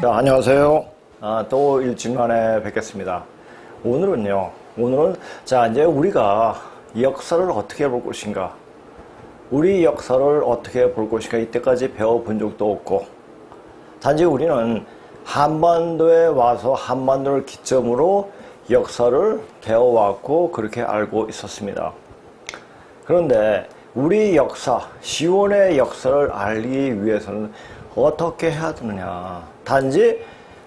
자, 안녕하세요. 또 일주일 만에 뵙겠습니다. 오늘은 자, 이제 우리가 역사를 어떻게 볼 것인가, 우리 역사를 어떻게 볼 것인가, 이때까지 배워본 적도 없고, 단지 우리는 한반도에 와서 한반도를 기점으로 역사를 배워왔고 그렇게 알고 있었습니다. 그런데 우리 역사, 시온의 역사를 알기 위해서는 어떻게 해야 되느냐, 단지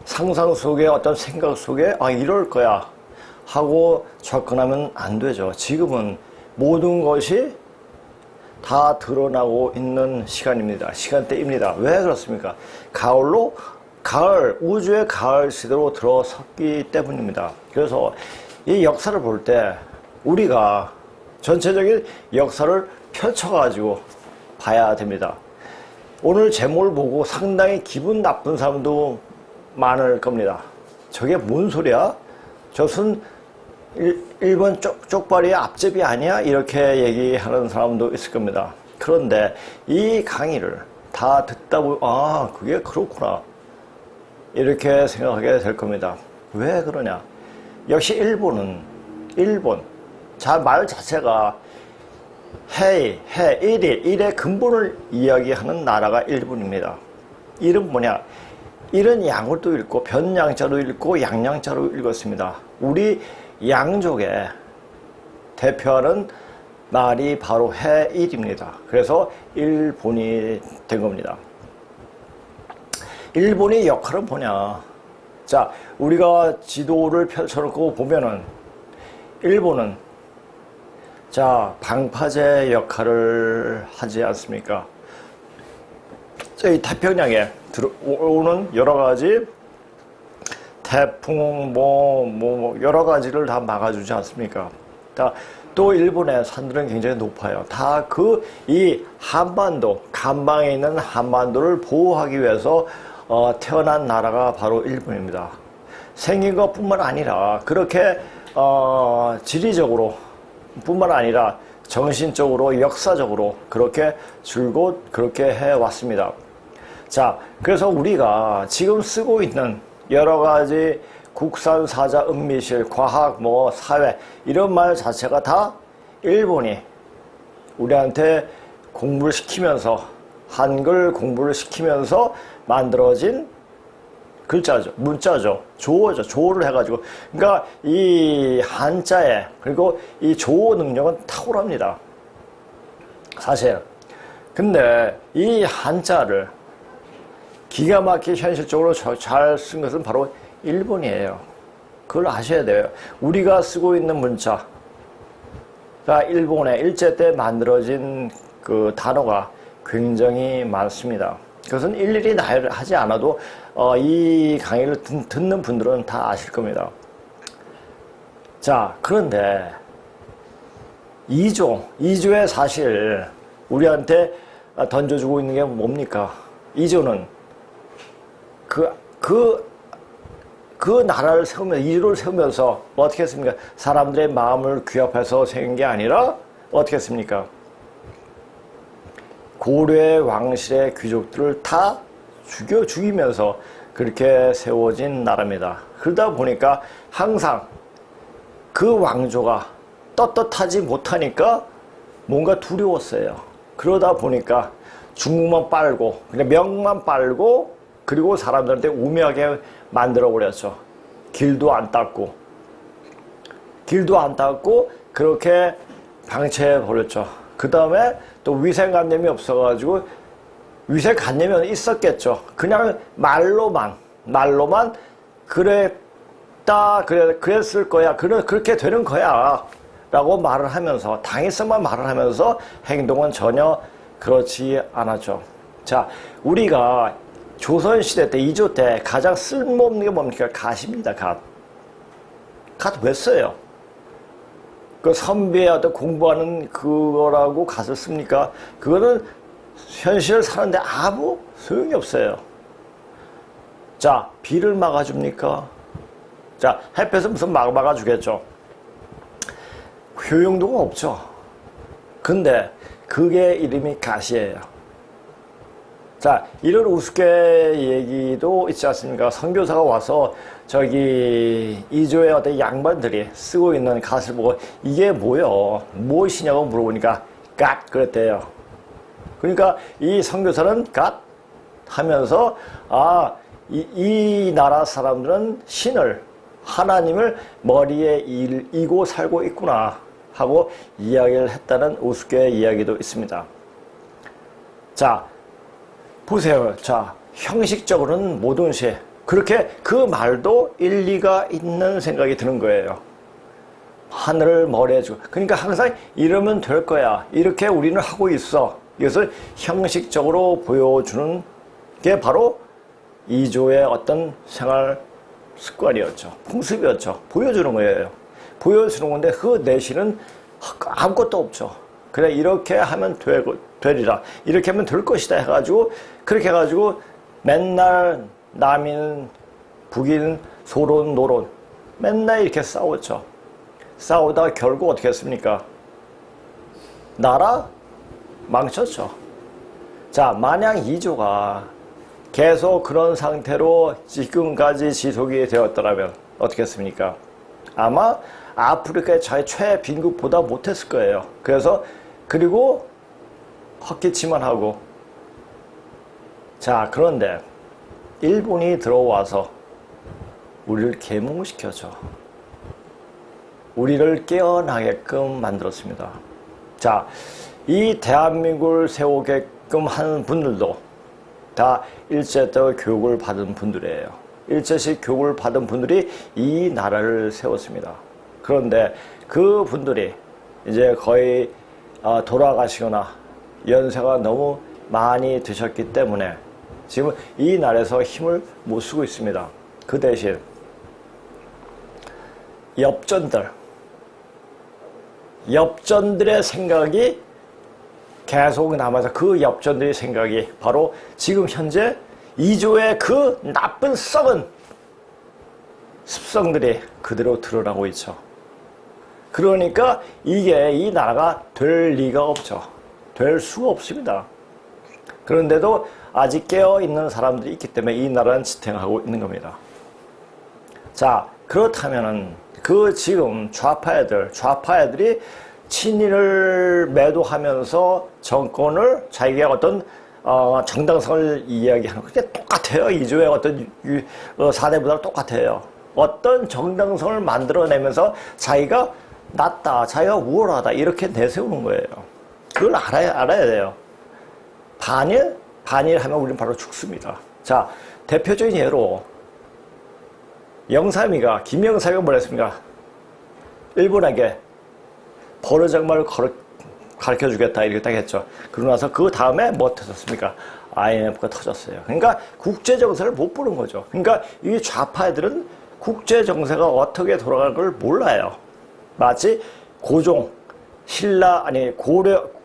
상상 속에, 어떤 생각 속에 이럴 거야 하고 접근하면 안 되죠. 지금은 모든 것이 다 드러나고 있는 시간대입니다. 왜 그렇습니까? 우주의 가을 시대로 들어섰기 때문입니다. 그래서 이 역사를 볼 때 우리가 전체적인 역사를 펼쳐가지고 봐야 됩니다. 오늘 제목을 보고 상당히 기분 나쁜 사람도 많을 겁니다. 저게 뭔 소리야? 저순 일본 쪽발이의 앞제비 아니야? 이렇게 얘기하는 사람도 있을 겁니다. 그런데 이 강의를 다 듣다 보면 그게 그렇구나, 이렇게 생각하게 될 겁니다. 왜 그러냐? 역시 일본 말 자체가 일의 근본을 이야기하는 나라가 일본입니다. 일은 뭐냐? 일은 양으로도 읽고 변양자로 읽고 양양자로 읽었습니다. 우리 양족의 대표하는 말이 바로 해일입니다. 그래서 일본이 된 겁니다. 일본의 역할은 뭐냐? 자, 우리가 지도를 펼쳐놓고 보면은 일본은 방파제 역할을 하지 않습니까? 이 태평양에 들어오는 여러 가지 태풍, 여러 가지를 다 막아주지 않습니까? 또 일본의 산들은 굉장히 높아요. 이 한반도, 간방에 있는 한반도를 보호하기 위해서 태어난 나라가 바로 일본입니다. 생긴 것뿐만 아니라 그렇게 지리적으로 뿐만 아니라 정신적으로, 역사적으로 그렇게 줄곧 그렇게 해왔습니다. 자, 그래서 우리가 지금 쓰고 있는 여러 가지 국산, 사자, 은미실, 과학, 사회, 이런 말 자체가 다 일본이 우리한테 공부를 시키면서, 한글 공부를 시키면서 만들어진 문자죠. 조어를 해가지고. 그러니까 이 한자에, 그리고 이 조어 능력은 탁월합니다. 사실. 근데 이 한자를 기가 막히게 현실적으로 잘 쓴 것은 바로 일본이에요. 그걸 아셔야 돼요. 우리가 쓰고 있는 문자가 일본의 일제 때 만들어진 그 단어가 굉장히 많습니다. 그것은 일일이 나열을 하지 않아도 이 강의를 듣는 분들은 다 아실 겁니다. 자, 그런데 이조에 사실 우리한테 던져주고 있는 게 뭡니까? 이조는 그 나라를 세우면서, 이조를 세우면서 어떻게 했습니까? 사람들의 마음을 규합해서 세운 게 아니라 어떻게 했습니까? 고려의 왕실의 귀족들을 다 죽이면서 그렇게 세워진 나라입니다. 그러다 보니까 항상 그 왕조가 떳떳하지 못하니까 뭔가 두려웠어요. 그러다 보니까 중국만 빨고, 그냥 명만 빨고, 그리고 사람들한테 우매하게 만들어버렸죠. 길도 안 닦고 그렇게 방치해버렸죠. 그 다음에 또 위생관념이 없어가지고, 위생관념은 있었겠죠. 그냥 말로만 그랬을 거야, 그렇게 되는 거야 라고 말을 하면서, 당위성만 말을 하면서 행동은 전혀 그렇지 않았죠. 자, 우리가 조선시대 때, 이조 때 가장 쓸모없는 게 뭡니까? 갓입니다. 갓 왜 써요? 그 선비의 어떤 공부하는 그거라고 갓을 씁니까? 그거는 현실을 사는데 아무 소용이 없어요. 자, 비를 막아줍니까? 자, 햇볕은 무슨 막아주겠죠. 효용도가 없죠. 근데 그게 이름이 갓이에요. 자, 이런 우습게 얘기도 있지 않습니까? 선교사가 와서 저기 이조의 어떤 양반들이 쓰고 있는 갓을 보고 이게 뭐요? 무엇이냐고 물어보니까 갓 그랬대요. 그러니까 이 선교사는 갓 하면서 이 나라 사람들은 신을 하나님을 머리에 이고 살고 있구나 하고 이야기를 했다는 우습게 이야기도 있습니다. 자, 보세요. 자, 형식적으로는 모든 시 그렇게 그 말도 일리가 있는 생각이 드는 거예요. 하늘을 머리에 주고 그러니까 항상 이러면 될 거야. 이렇게 우리는 하고 있어. 이것을 형식적으로 보여주는 게 바로 이조의 어떤 생활 습관이었죠. 풍습이었죠. 보여주는 거예요. 보여주는 건데 그 내실은 아무것도 없죠. 그래 이렇게 하면 되리라. 이렇게 하면 될 것이다 해가지고 그렇게 해가지고 맨날 남인 북인 소론 노론 맨날 이렇게 싸웠죠. 싸우다가 결국 어떻게 했습니까? 나라 망쳤죠. 자, 만약 이조가 계속 그런 상태로 지금까지 지속이 되었더라면 어떻게 했습니까? 아마 아프리카의 최빈국보다 못했을 거예요. 그리고 헛기치만 하고. 자, 그런데 일본이 들어와서 우리를 계몽시켰죠. 우리를 깨어나게끔 만들었습니다. 자, 이 대한민국을 세우게끔 하는 분들도 다 일제때 교육을 받은 분들이에요. 일제식 교육을 받은 분들이 이 나라를 세웠습니다. 그런데 그 분들이 이제 거의 돌아가시거나 연세가 너무 많이 드셨기 때문에 지금 이 나라에서 힘을 못 쓰고 있습니다. 그 대신 엽전들의 생각이 계속 남아서 그 엽전들의 생각이 바로 지금 현재 이조의 그 나쁜 썩은 습성들이 그대로 드러나고 있죠. 그러니까 이게 이 나라가 될 리가 없죠. 될 수가 없습니다. 그런데도 아직 깨어있는 사람들이 있기 때문에 이 나라는 지탱하고 있는 겁니다. 자, 그렇다면은 그 지금 좌파애들이 친일을 매도하면서 정권을 자기가 어떤 정당성을 이야기하는 그게 똑같아요. 이조의 어떤 사대부랑 똑같아요. 어떤 정당성을 만들어내면서 자기가 낫다, 자기가 우월하다 이렇게 내세우는 거예요. 그걸 알아야 돼요. 반일하면 우리는 바로 죽습니다. 자, 대표적인 예로 김영삼이가 뭘 했습니까? 일본에게 버르장말을 가르쳐주겠다 이렇게 딱 했죠. 그러고 나서 그 다음에 뭐 터졌습니까? IMF가 터졌어요. 그러니까 국제정세를 못 보는 거죠. 그러니까 이 좌파애들은 국제정세가 어떻게 돌아가는 걸 몰라요. 마치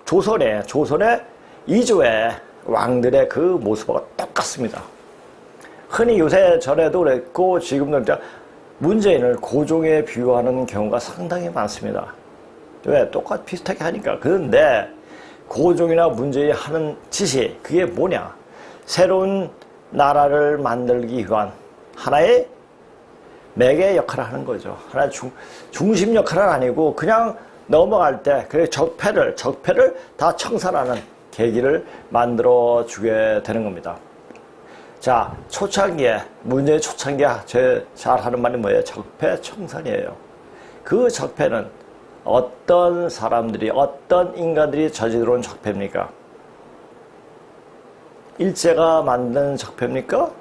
조선의 이조의 왕들의 그 모습과 똑같습니다. 흔히 요새 전에도 그랬고 지금도 문재인을 고종에 비유하는 경우가 상당히 많습니다. 왜? 비슷하게 하니까. 그런데 고종이나 문재인이 하는 짓이 그게 뭐냐? 새로운 나라를 만들기 위한 하나의 매개 역할을 하는 거죠. 하나의 중심 역할은 아니고 그냥 넘어갈 때 그 적폐를 다 청산하는 계기를 만들어 주게 되는 겁니다. 자, 문재인 초창기에 제일 잘 하는 말이 뭐예요? 적폐 청산이에요. 그 적폐는 어떤 인간들이 저지르는 적폐입니까? 일제가 만든 적폐입니까?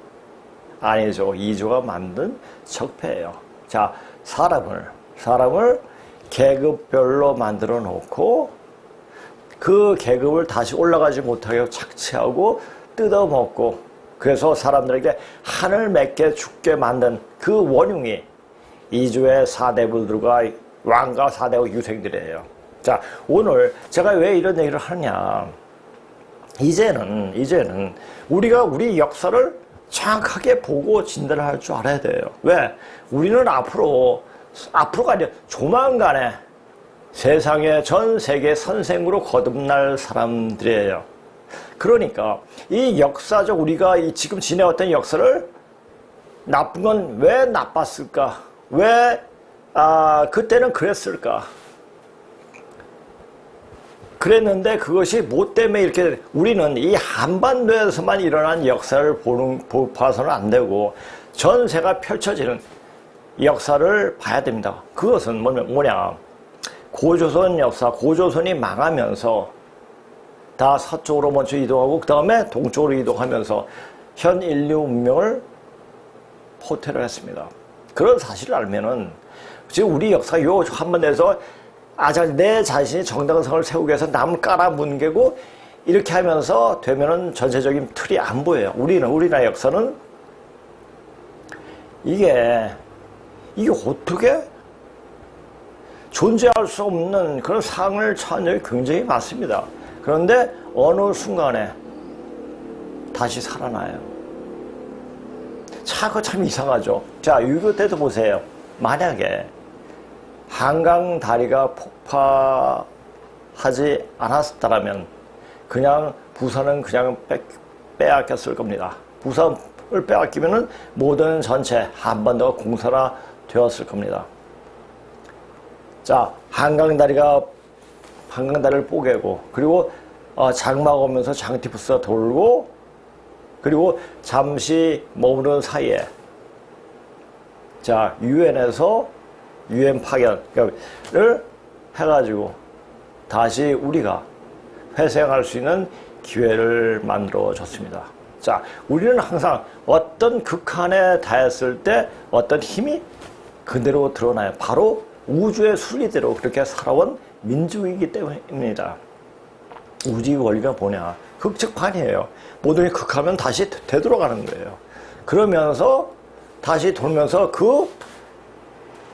아니죠. 이조가 만든 적폐예요. 자, 사람을 계급별로 만들어 놓고 그 계급을 다시 올라가지 못하게 착취하고 뜯어먹고 그래서 사람들에게 한을 맺게 죽게 만든 그 원흉이 이조의 사대부들과 왕과 사대부 유생들이에요. 자, 오늘 제가 왜 이런 얘기를 하냐. 이제는 우리가 우리 역사를 정확하게 보고 진단을 할 줄 알아야 돼요. 왜? 우리는 앞으로가 아니라 조만간에 세상의 전 세계 선생으로 거듭날 사람들이에요. 그러니까 이 역사적 우리가 지금 지내왔던 역사를 나쁜 건 왜 나빴을까? 왜 그때는 그랬을까? 그랬는데 그것이 뭐 때문에 이렇게 우리는 이 한반도에서만 일어난 역사를 봐서는 안 되고 전세가 펼쳐지는 역사를 봐야 됩니다. 그것은 뭐냐? 고조선 역사, 고조선이 망하면서 다 서쪽으로 먼저 이동하고 그 다음에 동쪽으로 이동하면서 현 인류 문명을 포퇴를 했습니다. 그런 사실을 알면은 지금 우리 역사 요 한반도에서 내 자신이 정당성을 세우기 위해서 남 깔아뭉개고 이렇게 하면서 되면은 전체적인 틀이 안 보여요. 우리나라 역사는 이게 어떻게 존재할 수 없는 그런 상을 처한 적이 굉장히 많습니다. 그런데 어느 순간에 다시 살아나요. 그거 참 이상하죠. 자, 6.25 때도 보세요. 만약에 한강 다리가 폭파하지 않았다면 그냥 부산은 그냥 빼앗겼을 겁니다. 부산을 빼앗기면은 모든 전체 한반도가 공사가 되었을 겁니다. 자, 한강다리를 뽀개고 그리고 장마가 오면서 장티푸스가 돌고 그리고 잠시 머무르는 사이에 자, 유엔에서 유엔 파견을 해가지고 다시 우리가 회생할 수 있는 기회를 만들어 줬습니다. 자, 우리는 항상 어떤 극한에 닿았을 때 어떤 힘이 그대로 드러나요. 바로 우주의 순리대로 그렇게 살아온 민족이기 때문입니다. 우주의 원리가 뭐냐? 극측판이에요. 모든 게 극하면 다시 되돌아가는 거예요. 그러면서 다시 돌면서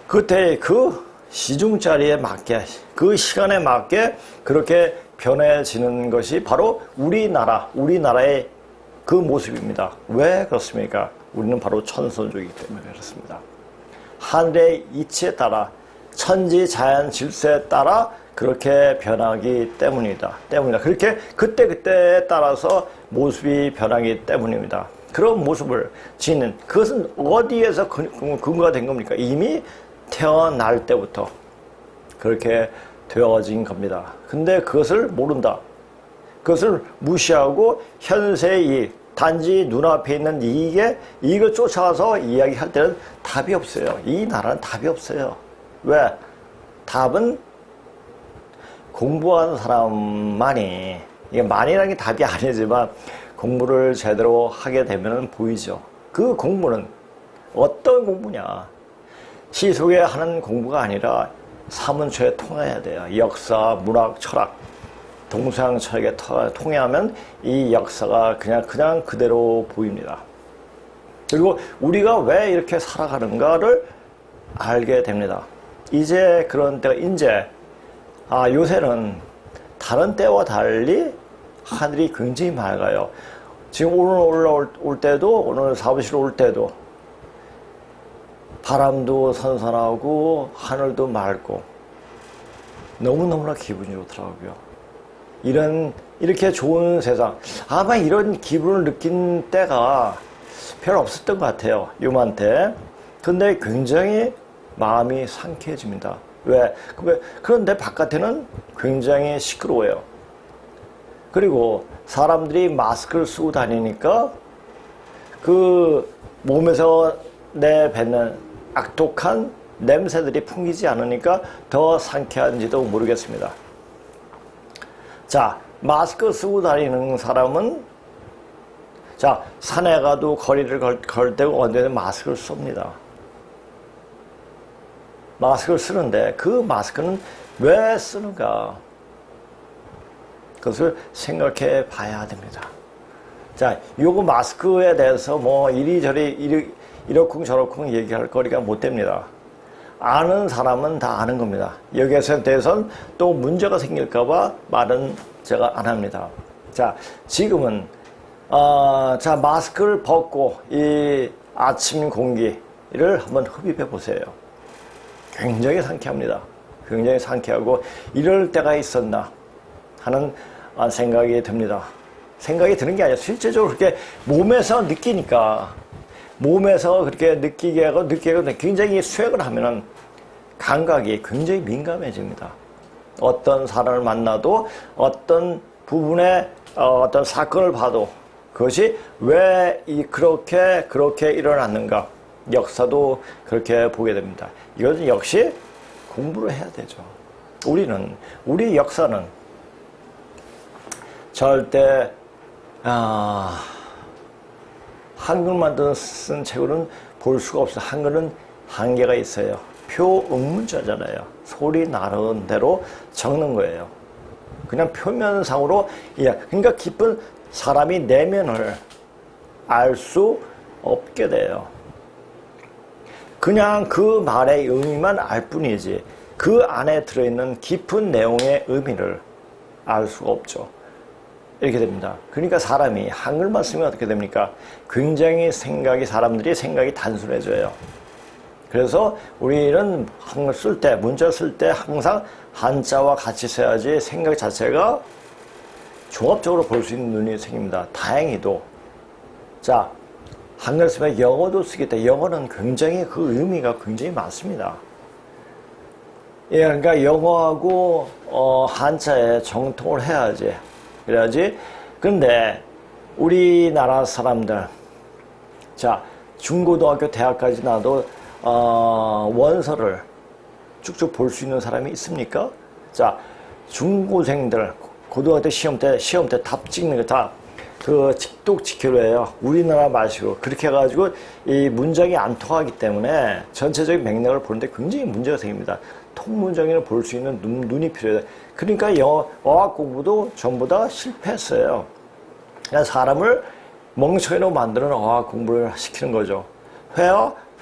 그때 그 시중자리에 맞게 그 시간에 맞게 그렇게 변해지는 것이 바로 우리나라의 그 모습입니다. 왜 그렇습니까? 우리는 바로 천선족이기 때문에 그렇습니다. 하늘의 이치에 따라 천지 자연 질서에 따라 그렇게 변하기 때문이다. 그렇게 그때에 따라서 모습이 변하기 때문입니다. 그런 모습을 지닌 그것은 어디에서 근거가 된 겁니까? 이미 태어날 때부터 그렇게 되어진 겁니다. 근데 그것을 모른다. 그것을 무시하고 현세의 단지 눈앞에 있는 이익을 쫓아가서 이야기할 때는 답이 없어요. 이 나라는 답이 없어요. 왜? 답은 공부하는 사람만이, 이게 만이라는 게 답이 아니지만 공부를 제대로 하게 되면 보이죠. 그 공부는 어떤 공부냐? 시속에 하는 공부가 아니라 사문초에 통해야 돼요. 역사, 문학, 철학, 동서양 철학에 통해하면 이 역사가 그냥 그대로 보입니다. 그리고 우리가 왜 이렇게 살아가는가를 알게 됩니다. 이제 그런 때가 요새는 다른 때와 달리 하늘이 굉장히 맑아요. 지금 오늘 올라올 때도, 오늘 사무실 올 때도 바람도 선선하고 하늘도 맑고 너무너무나 기분이 좋더라고요. 이렇게 좋은 세상, 아마 이런 기분을 느낀 때가 별로 없었던 것 같아요. 요맘때. 근데 굉장히 마음이 상쾌해집니다. 왜? 그런데 바깥에는 굉장히 시끄러워요. 그리고 사람들이 마스크를 쓰고 다니니까 그 몸에서 내뱉는 악독한 냄새들이 풍기지 않으니까 더 상쾌한지도 모르겠습니다. 자, 마스크 쓰고 다니는 사람은 산에 가도 거리를 걸 때고 언제든 마스크를 씁니다. 마스크를 쓰는데 그 마스크는 왜 쓰는가? 그것을 생각해 봐야 됩니다. 자, 요거 마스크에 대해서 뭐 이리저리 이러쿵 저러쿵 얘기할 거리가 못 됩니다. 아는 사람은 다 아는 겁니다. 여기에 대해서는 또 문제가 생길까봐 말은 제가 안 합니다. 자, 지금은 마스크를 벗고 이 아침 공기를 한번 흡입해 보세요. 굉장히 상쾌합니다. 굉장히 상쾌하고 이럴 때가 있었나 하는 생각이 듭니다. 생각이 드는 게 아니라 실제적으로 그렇게 몸에서 느끼니까, 몸에서 그렇게 느끼게 하고 굉장히 수행을 하면은 감각이 굉장히 민감해집니다. 어떤 사람을 만나도 어떤 부분에 어떤 사건을 봐도 그것이 왜 그렇게 일어났는가, 역사도 그렇게 보게 됩니다. 이것은 역시 공부를 해야 되죠. 우리 역사는 절대 한글만 쓴 책으로는 볼 수가 없어요. 한글은 한계가 있어요. 표음문자잖아요. 소리 나는 대로 적는 거예요. 그냥 표면상으로, 그러니까 깊은 사람이 내면을 알 수 없게 돼요. 그냥 그 말의 의미만 알 뿐이지 그 안에 들어있는 깊은 내용의 의미를 알 수가 없죠. 이렇게 됩니다. 그러니까 사람이 한글만 쓰면 어떻게 됩니까? 굉장히 사람들이 생각이 단순해져요. 그래서 우리는 한글 쓸 때, 문자 쓸 때 항상 한자와 같이 써야지 생각 자체가 종합적으로 볼 수 있는 눈이 생깁니다. 다행히도. 자, 한글 쓰면 영어도 쓰겠다. 영어는 굉장히 그 의미가 굉장히 많습니다. 예, 그러니까 영어하고 한자에 정통을 해야지. 그래야지. 근데 우리나라 사람들, 자, 중고등학교, 대학까지 나도 원서를 쭉쭉 볼 수 있는 사람이 있습니까? 자, 중고생들 고등학교 시험 때 답 찍는 거 다 그 직독직교로 해요. 우리나라 말식으로 그렇게 해가지고 이 문장이 안 통하기 때문에 전체적인 맥락을 보는데 굉장히 문제가 생깁니다. 통문장을 볼 수 있는 눈이 필요해요. 그러니까 어학 공부도 전부 다 실패했어요. 그냥 사람을 멍청이로 만드는 어학 공부를 시키는 거죠.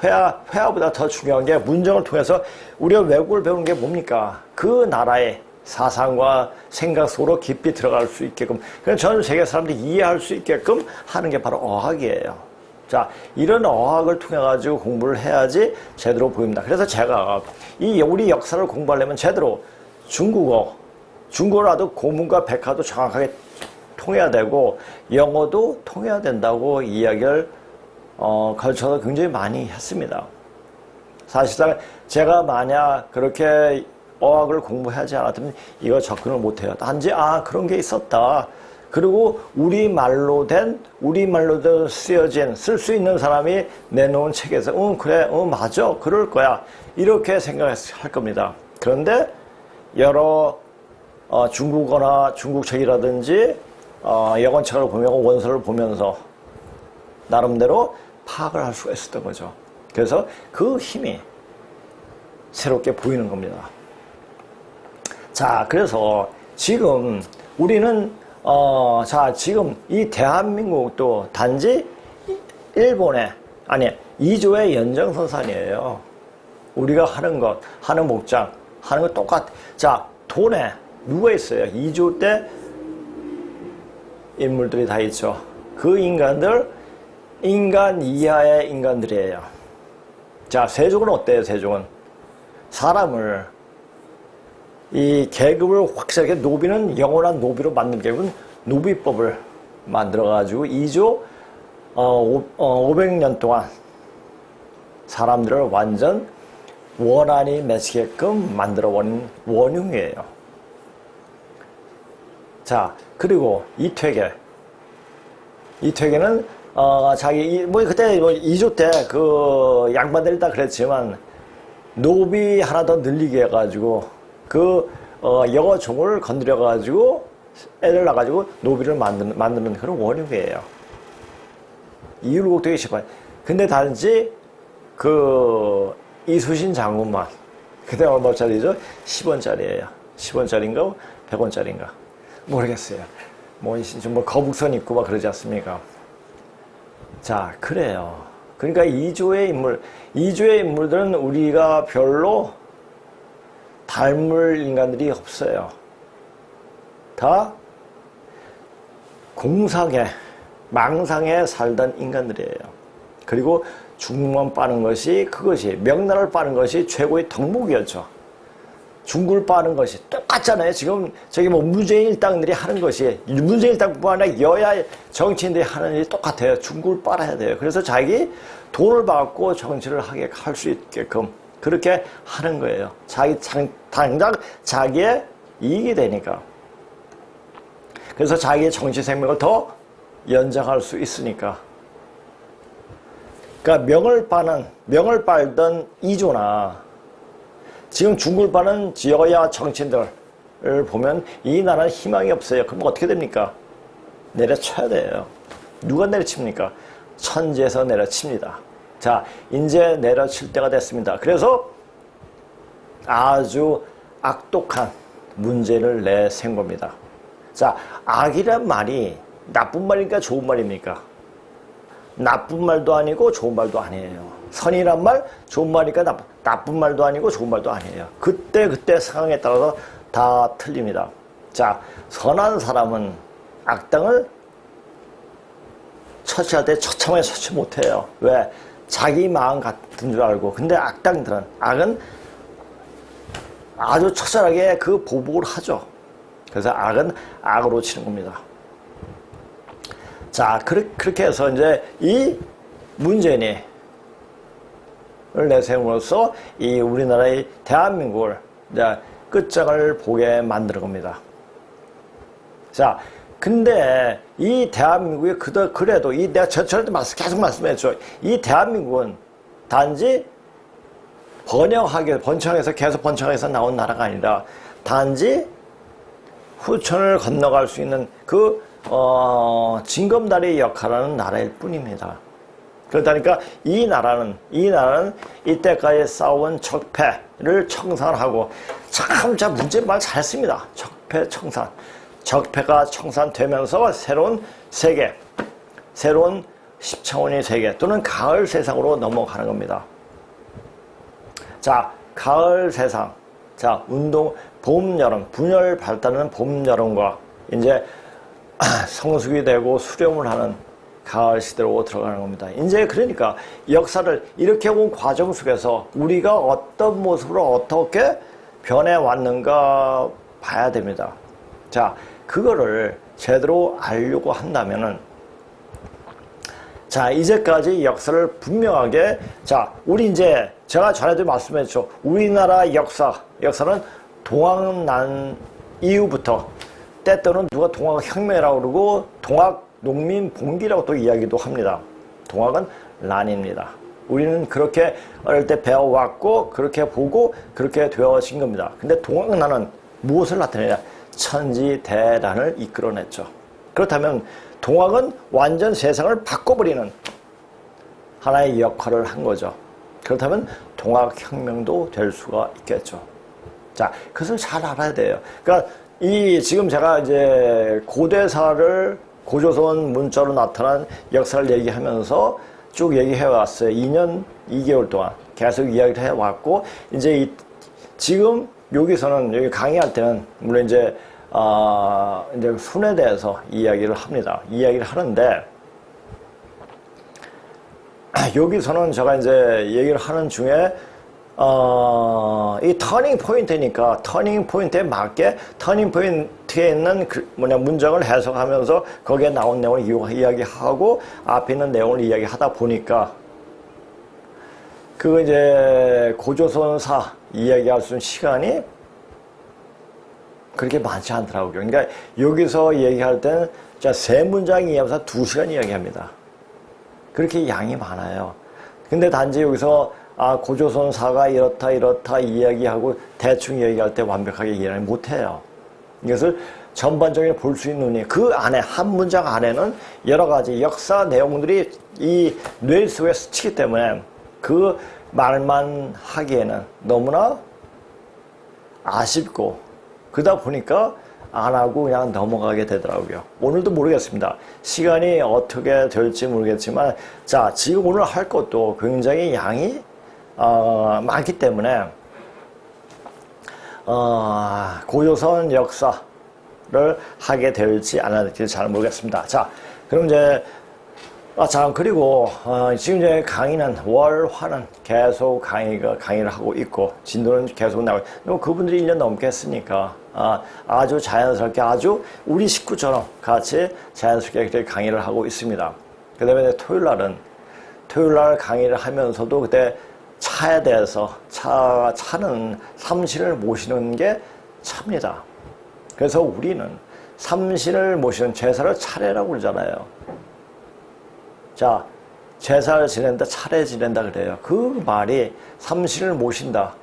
회화보다 더 중요한 게 문장을 통해서 우리가 외국어를 배우는 게 뭡니까? 그 나라의 사상과 생각 속으로 깊이 들어갈 수 있게끔, 그냥 전 세계 사람들이 이해할 수 있게끔 하는 게 바로 어학이에요. 자, 이런 어학을 통해 가지고 공부를 해야지 제대로 보입니다. 그래서 제가 우리 역사를 공부하려면 제대로 중국어라도 고문과 백화도 정확하게 통해야 되고 영어도 통해야 된다고 이야기를 걸쳐서 굉장히 많이 했습니다. 사실상 제가 만약 그렇게 어학을 공부하지 않았다면 이거 접근을 못해요. 단지 그런 게 있었다. 그리고 우리말로 쓰여진 쓸 수 있는 사람이 내놓은 책에서 그래 맞아 그럴 거야 이렇게 생각할 겁니다. 그런데 여러 중국어나 중국책이라든지 영어책을 보면 원서를 보면서 나름대로 파악을 할 수가 있었던 거죠. 그래서 그 힘이 새롭게 보이는 겁니다. 자, 그래서 지금 우리는 지금 이 대한민국도 단지 이조의 연장선상이에요. 우리가 하는 목장, 하는 거 똑같아. 자, 돈에 누가 있어요? 이조 때 인물들이 다 있죠. 그 인간들, 인간 이하의 인간들이에요. 자, 세종은 어때요, 세종은? 사람을, 이 계급을 확실하게 노비는 영원한 노비로 만든 계급은 노비법을 만들어가지고 2조 500년 동안 사람들을 완전 원한이 맺히게끔 만들어버린 원흉이에요. 자, 그리고 이퇴계는 그때 2조 때 그 양반들이 다 그랬지만 노비 하나 더 늘리게 해가지고 영어 종을 건드려가지고 애를 낳아가지고 노비를 만드는 그런 원흉이에요. 이율곡 되게 싶어요. 근데 단지 이수신 장군만 그때 얼마짜리죠? 10원짜리예요. 10원짜리인가 100원짜리인가 모르겠어요. 좀 거북선 입고 막 그러지 않습니까? 자, 그래요. 그러니까 이조의 인물들은 우리가 별로 닮을 인간들이 없어요. 다 망상에 살던 인간들이에요. 그리고 죽음만 빠는 그것이 명나라를 빠는 것이 최고의 덕목이었죠. 중굴 빠는 것이 똑같잖아요. 지금 저기 뭐 문재인 일당들이 하는 것이 문재인 일당뿐만 아니라 여야 정치인들이 하는 일이 똑같아요. 중굴 빨아야 돼요. 그래서 자기 돈을 받고 정치를 하게 할 수 있게끔 그렇게 하는 거예요. 당장 자기의 이익이 되니까. 그래서 자기의 정치 생명을 더 연장할 수 있으니까. 그러니까 명을 빨던 이조나 지금 중굴 빠는 여야 정치인들을 보면 이 나라는 희망이 없어요. 그럼 어떻게 됩니까? 내려쳐야 돼요. 누가 내려칩니까? 천지에서 내려칩니다. 자, 이제 내려칠 때가 됐습니다. 그래서 아주 악독한 문제를 내센 겁니다. 자, 악이란 말이 나쁜 말입니까? 좋은 말입니까? 나쁜 말도 아니고 좋은 말도 아니에요. 선이란 말, 좋은 말이니까 나쁜 말도 아니고 좋은 말도 아니에요. 그때 상황에 따라서 다 틀립니다. 자, 선한 사람은 악당을 처치할 때 처참하게 처치 못해요. 왜? 자기 마음 같은 줄 알고. 근데 악은 아주 처절하게 그 보복을 하죠. 그래서 악은 악으로 치는 겁니다. 자, 그렇게 해서 이제 이 문재인이 내세움으로써 이 우리나라의 대한민국을 이제 끝장을 보게 만드는 겁니다. 자, 근데 이 대한민국이 그래도 내가 저한테 계속 말씀했죠. 이 대한민국은 단지 번창해서 계속 번창해서 나온 나라가 아니라 단지 후천을 건너갈 수 있는 징검다리 역할하는 나라일 뿐입니다. 그러다니까 이 나라는 이때까지 싸운 적폐를 청산하고 참 문제 말 잘했습니다. 적폐 청산. 적폐가 청산되면서 새로운 세계, 새로운 10차원의 세계 또는 가을 세상으로 넘어가는 겁니다. 자, 가을 세상. 자, 봄, 여름, 분열 발달하는 봄, 여름과 이제 성숙이 되고 수렴을 하는 가을 시대로 들어가는 겁니다. 이제 그러니까 역사를 이렇게 본 과정 속에서 우리가 어떤 모습으로 어떻게 변해왔는가 봐야 됩니다. 자, 그거를 제대로 알려고 한다면은 자, 이제까지 역사를 분명하게 우리 이제 제가 전에도 말씀했죠. 우리나라 역사는 동학 난 이후부터 때때로는 누가 동학혁명이라고 그러고 동학농민봉기라고 또 이야기도 합니다. 동학은 난입니다. 우리는 그렇게 어릴 때 배워왔고 그렇게 보고 그렇게 되어진 겁니다. 근데 동학난은 무엇을 나타내냐? 천지대란을 이끌어냈죠. 그렇다면 동학은 완전 세상을 바꿔버리는 하나의 역할을 한 거죠. 그렇다면 동학혁명도 될 수가 있겠죠. 자, 그것을 잘 알아야 돼요. 그러니까 지금 제가 이제 고대사를 고조선 문자로 나타난 역사를 얘기하면서 쭉 얘기해 왔어요. 2년 2개월 동안 계속 이야기를 해 왔고, 이제 지금 여기서는 여기 강의할 때는 물론 이제 순에 대해서 이야기를 합니다. 이야기를 하는데 여기서는 제가 이제 얘기를 하는 중에 이 터닝 포인트니까 터닝 포인트에 맞게 터닝 포인트에 있는 문장을 해석하면서 거기에 나온 내용을 이야기하고 앞에 있는 내용을 이야기하다 보니까 그거 이제 고조선사 이야기할 수 있는 시간이 그렇게 많지 않더라고요. 그러니까 여기서 얘기할 때는 세 문장 이야기하면서 2시간 이야기합니다. 그렇게 양이 많아요. 근데 단지 여기서 고조선사가 이렇다 이야기하고 대충 얘기할 때 완벽하게 이해를 못해요. 이것을 전반적으로 볼 수 있는 눈이 그 안에 한 문장 안에는 여러 가지 역사 내용들이 이 뇌 속에 스치기 때문에 그 말만 하기에는 너무나 아쉽고 그러다 보니까 안 하고 그냥 넘어가게 되더라고요. 오늘도 모르겠습니다. 시간이 어떻게 될지 모르겠지만 지금 오늘 할 것도 굉장히 양이 많기 때문에 고조선 역사를 하게 될지 안 할지 잘 모르겠습니다. 그럼 이제 자, 그리고, 지금 이제 강의는 월화는 계속 강의를 하고 있고, 진도는 계속 나오고, 뭐 그분들이 1년 넘게 했으니까, 아주 자연스럽게 아주 우리 식구처럼 같이 자연스럽게 이렇게 강의를 하고 있습니다. 그 다음에 토요일 날 강의를 하면서도 그때 차에 대해서, 차는 삼신을 모시는 게 차입니다. 그래서 우리는 삼신을 모시는 제사를 차례라고 그러잖아요. 자, 제사를 지낸다, 차례 지낸다 그래요. 그 말이 삼신을 모신다.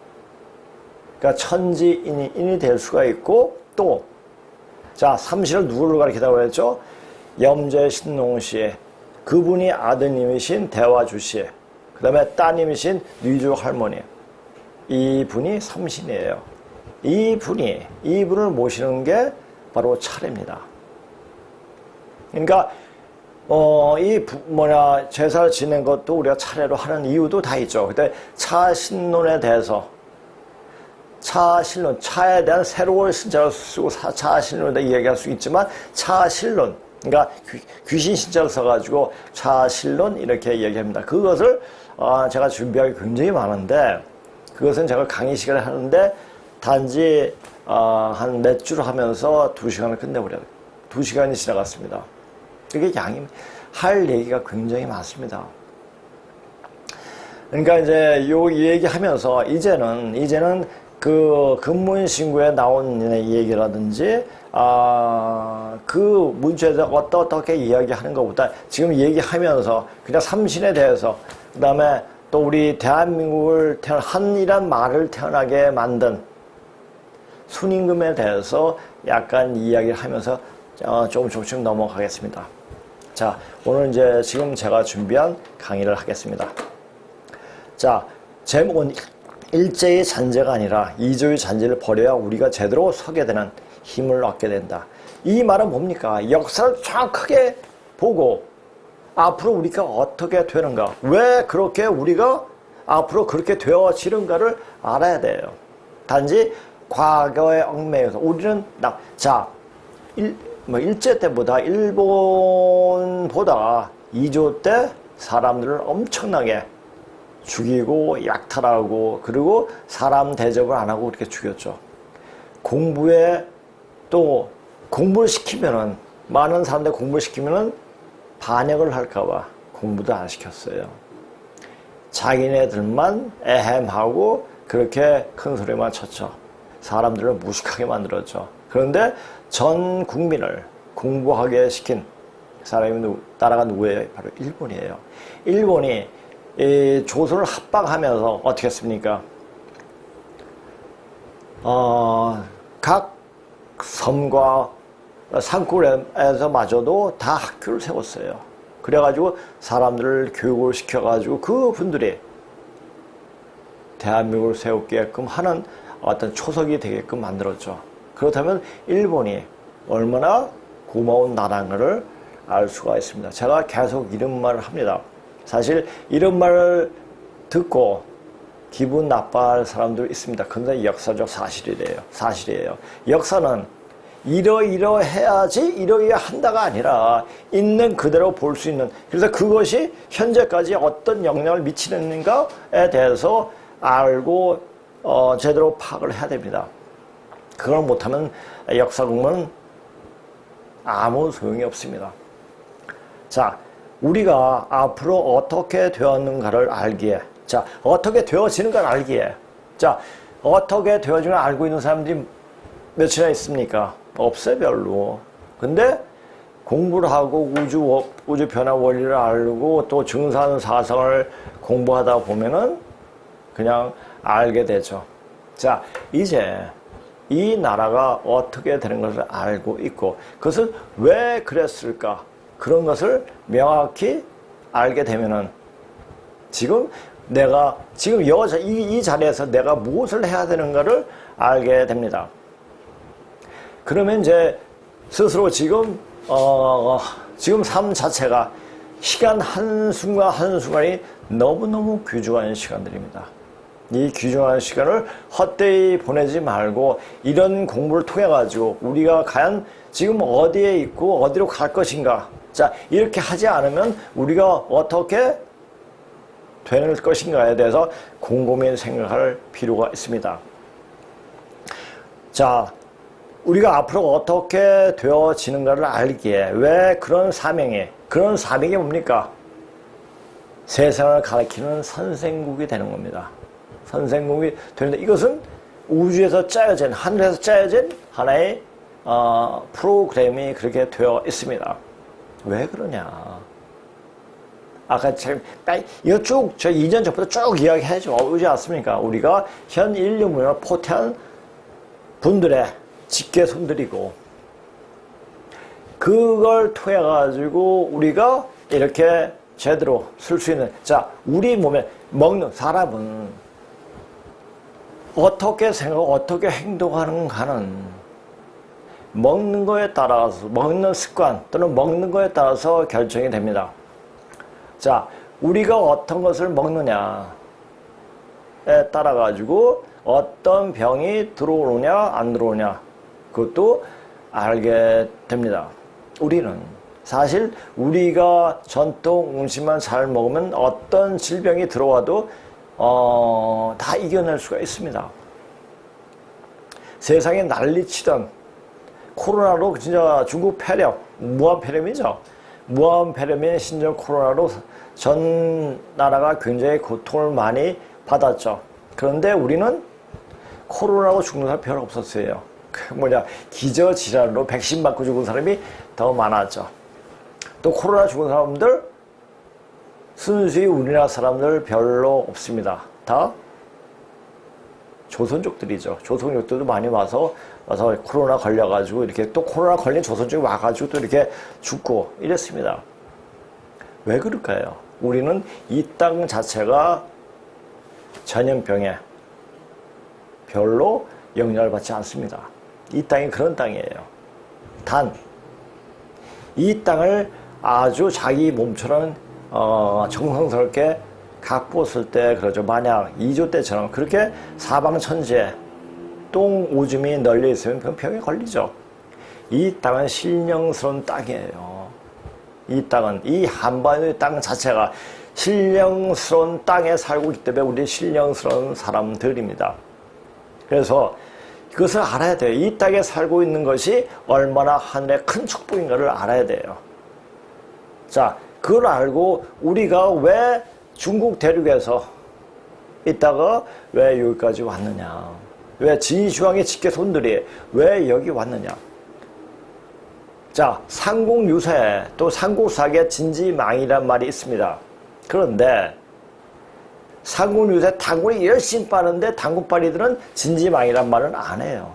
그러니까 천지인이 될 수가 있고, 또, 자, 삼신을 누구를 가리키다고 했죠? 염제 신농씨, 그분이 아드님이신 대화주씨, 그 다음에 따님이신 뉘주 할머니. 이분이 삼신이에요. 이분을 모시는 게 바로 차례입니다. 그러니까, 제사를 지낸 것도 우리가 차례로 하는 이유도 다 있죠. 그때 차신론에 대해서, 차에 대한 새로운 신자를 쓰고 차신론에 이야기할 수 있지만, 차신론, 그러니까 귀신 신자를 써가지고 차신론 이렇게 이야기합니다. 그것을, 제가 준비하기 굉장히 많은데, 그것은 제가 강의 시간에 하는데, 단지, 한 몇 주를 하면서 2시간을 끝내버려요. 2시간이 지나갔습니다. 그게 할 얘기가 굉장히 많습니다. 그러니까 이제 이 얘기 하면서 이제는 그 근무인신고에 나온 얘기라든지, 그 문제에서 어떻게 이야기하는 것보다 지금 얘기하면서 그냥 삼신에 대해서, 그 다음에 또 우리 대한민국을 한이란 말을 태어나게 만든 순임금에 대해서 약간 이야기를 하면서 조금씩 넘어가겠습니다. 자, 오늘 이제 지금 제가 준비한 강의를 하겠습니다. 자, 제목은 일제의 잔재가 아니라 이조의 잔재를 버려야 우리가 제대로 서게 되는 힘을 얻게 된다. 이 말은 뭡니까? 역사를 정확하게 보고 앞으로 우리가 어떻게 되는가, 왜 그렇게 우리가 앞으로 그렇게 되어지는가를 알아야 돼요. 단지 과거의 얽매여서 우리는 일제 때보다 일본보다 2조 때 사람들을 엄청나게 죽이고 약탈하고, 그리고 사람 대접을 안 하고 그렇게 죽였죠. 공부를 시키면은, 많은 사람들 공부를 시키면은 반역을 할까봐 공부도 안 시켰어요. 자기네들만 애헴하고 그렇게 큰 소리만 쳤죠. 사람들을 무식하게 만들었죠. 그런데 전 국민을 공부하게 시킨 나라가 누구예요? 바로 일본이에요. 일본이 조선을 합방하면서 어떻게 했습니까? 각 섬과 산골에서마저도 다 학교를 세웠어요. 그래가지고 사람들을 교육을 시켜가지고 그분들이 대한민국을 세우게끔 하는 어떤 초석이 되게끔 만들었죠. 그렇다면 일본이 얼마나 고마운 나라인 것을 알 수가 있습니다. 제가 계속 이런 말을 합니다. 사실 이런 말을 듣고 기분 나빠할 사람도 있습니다. 그런데 역사적 사실이에요. 역사는 이러해야지 이러해야 한다가 아니라 있는 그대로 볼 수 있는, 그래서 그것이 현재까지 어떤 영향을 미치는가에 대해서 알고 제대로 파악을 해야 됩니다. 그걸 못하면 역사 공부는 아무 소용이 없습니다. 자, 우리가 앞으로 어떻게 되었는가를 알기에, 자, 어떻게 되어지는가를 알기에, 자, 어떻게 되어지는가 알고 있는 사람들이 몇이나 있습니까? 없어요, 별로. 근데 공부를 하고 우주 변화 원리를 알고 또 증산 사상을 공부하다 보면은 그냥 알게 되죠. 자, 이제 이 나라가 어떻게 되는 것을 알고 있고, 그것을 왜 그랬을까? 그런 것을 명확히 알게 되면은 지금 이 자리에서 내가 무엇을 해야 되는가를 알게 됩니다. 그러면 이제 스스로 지금 삶 자체가 시간 한순간 한순간이 너무너무 귀중한 시간들입니다. 이 귀중한 시간을 헛되이 보내지 말고 이런 공부를 통해 가지고 우리가 과연 지금 어디에 있고 어디로 갈 것인가, 자, 이렇게 하지 않으면 우리가 어떻게 되는 것인가에 대해서 곰곰이 생각할 필요가 있습니다. 자, 우리가 앞으로 어떻게 되어지는가를 알기에 왜 그런 사명이 뭡니까? 세상을 가르치는 선생국이 되는 겁니다. 선생국이 되는데 이것은 우주에서 짜여진, 하늘에서 짜여진 하나의 프로그램이 그렇게 되어 있습니다. 왜 그러냐? 아까 참, 이거 쭉, 저 2년 전부터 쭉 이야기해 오지 않습니까? 우리가 현 인류 문화를 포태한 분들의 직계 손들이고, 그걸 통해가지고 우리가 이렇게 제대로 쓸 수 있는, 자, 우리 몸에 먹는 사람은 어떻게 생각하고 어떻게 행동하는가는 먹는 거에 따라서, 먹는 습관 또는 먹는 거에 따라서 결정이 됩니다. 자, 우리가 어떤 것을 먹느냐에 따라 가지고 어떤 병이 들어오느냐 안 들어오냐 그것도 알게 됩니다. 우리는 사실 우리가 전통 음식만 잘 먹으면 어떤 질병이 들어와도 다 이겨낼 수가 있습니다. 세상에 난리치던 코로나로 진짜 중국 폐렴, 무한 폐렴이죠. 무한 폐렴인 신종 코로나로 전 나라가 굉장히 고통을 많이 받았죠. 그런데 우리는 코로나로 죽는 사람 별로 없었어요. 기저질환으로 백신 맞고 죽은 사람이 더 많았죠. 또 코로나 죽은 사람들 순수히 우리나라 사람들 별로 없습니다. 다 조선족들이죠. 조선족들도 많이 와서 코로나 걸려가지고 이렇게 또 코로나 걸린 조선족이 와가지고 또 이렇게 죽고 이랬습니다. 왜 그럴까요? 우리는 이 땅 자체가 전염병에 별로 영향을 받지 않습니다. 이 땅이 그런 땅이에요. 단, 이 땅을 아주 자기 몸처럼 정성스럽게 갖고 쓸 때 그러죠. 만약 2조 때처럼 그렇게 사방천지에 똥 오줌이 널려 있으면 그건 병에 걸리죠. 이 땅은 신령스러운 땅이에요. 이 땅은, 이 한반도의 땅 자체가 신령스러운 땅에 살고 있기 때문에 우리 신령스러운 사람들입니다. 그래서 그것을 알아야 돼요. 이 땅에 살고 있는 것이 얼마나 하늘의 큰 축복인가를 알아야 돼요. 자, 그걸 알고 우리가 왜 중국 대륙에서 있다가 왜 여기까지 왔느냐? 왜 진시황의 직계손들이 왜 여기 왔느냐? 자, 삼국유사에 또 삼국사기에 진지망이란 말이 있습니다. 그런데 삼국유사에 당군이 열심히 빠는데 당군빨이들은 진지망이란 말은 안 해요.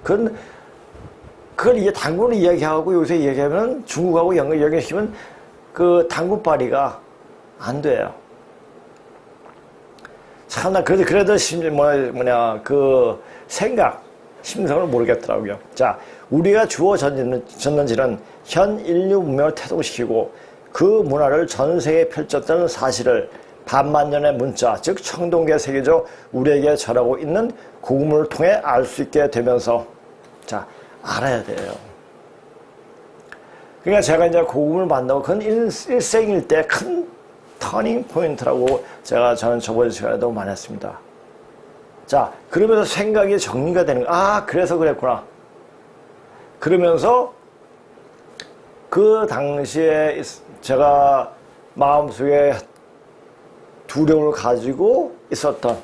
그걸 이제 당군을 이야기하고 요새 이야기하면 중국하고 연결시키면 그 당군빨이가 안 돼요. 참나, 그래도 그 생각, 심성을 모르겠더라고요. 자, 우리가 주어졌는지는 현 인류 문명을 태동시키고 그 문화를 전 세계에 펼쳤다는 사실을 반만년의 문자, 즉 청동기에 새겨져 우리에게 전하고 있는 고금을 통해 알 수 있게 되면서, 자, 알아야 돼요. 그러니까 제가 이제 고금을 만나고 그건 일생일대 큰 터닝 포인트라고 저는 저번 시간에도 말했습니다. 자, 그러면서 생각이 정리가 되는 거야. 아, 그래서 그랬구나. 그러면서 그 당시에 제가 마음속에 두려움을 가지고 있었던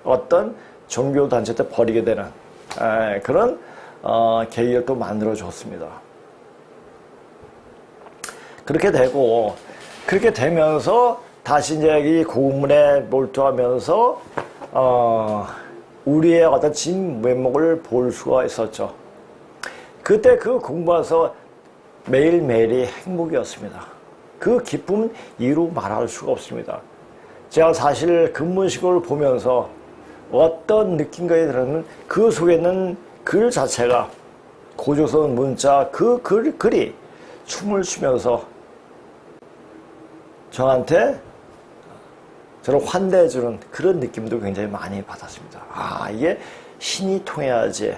어떤 종교단체 때 버리게 되는 그런 계기를 또 만들어줬습니다. 그렇게 되고, 그렇게 되면서 다시 이제 이 고문에 몰두하면서 우리의 어떤 진면목을 볼 수가 있었죠. 그때 그 공부해서 매일매일이 행복이었습니다. 그 기쁨은 이루 말할 수가 없습니다. 제가 사실 근문식을 보면서 어떤 느낌까지 들었는 그 속에 있는 글 자체가 고조선 문자 그 글이 춤을 추면서 저한테 저를 환대해주는 그런 느낌도 굉장히 많이 받았습니다. 아, 이게 신이 통해야지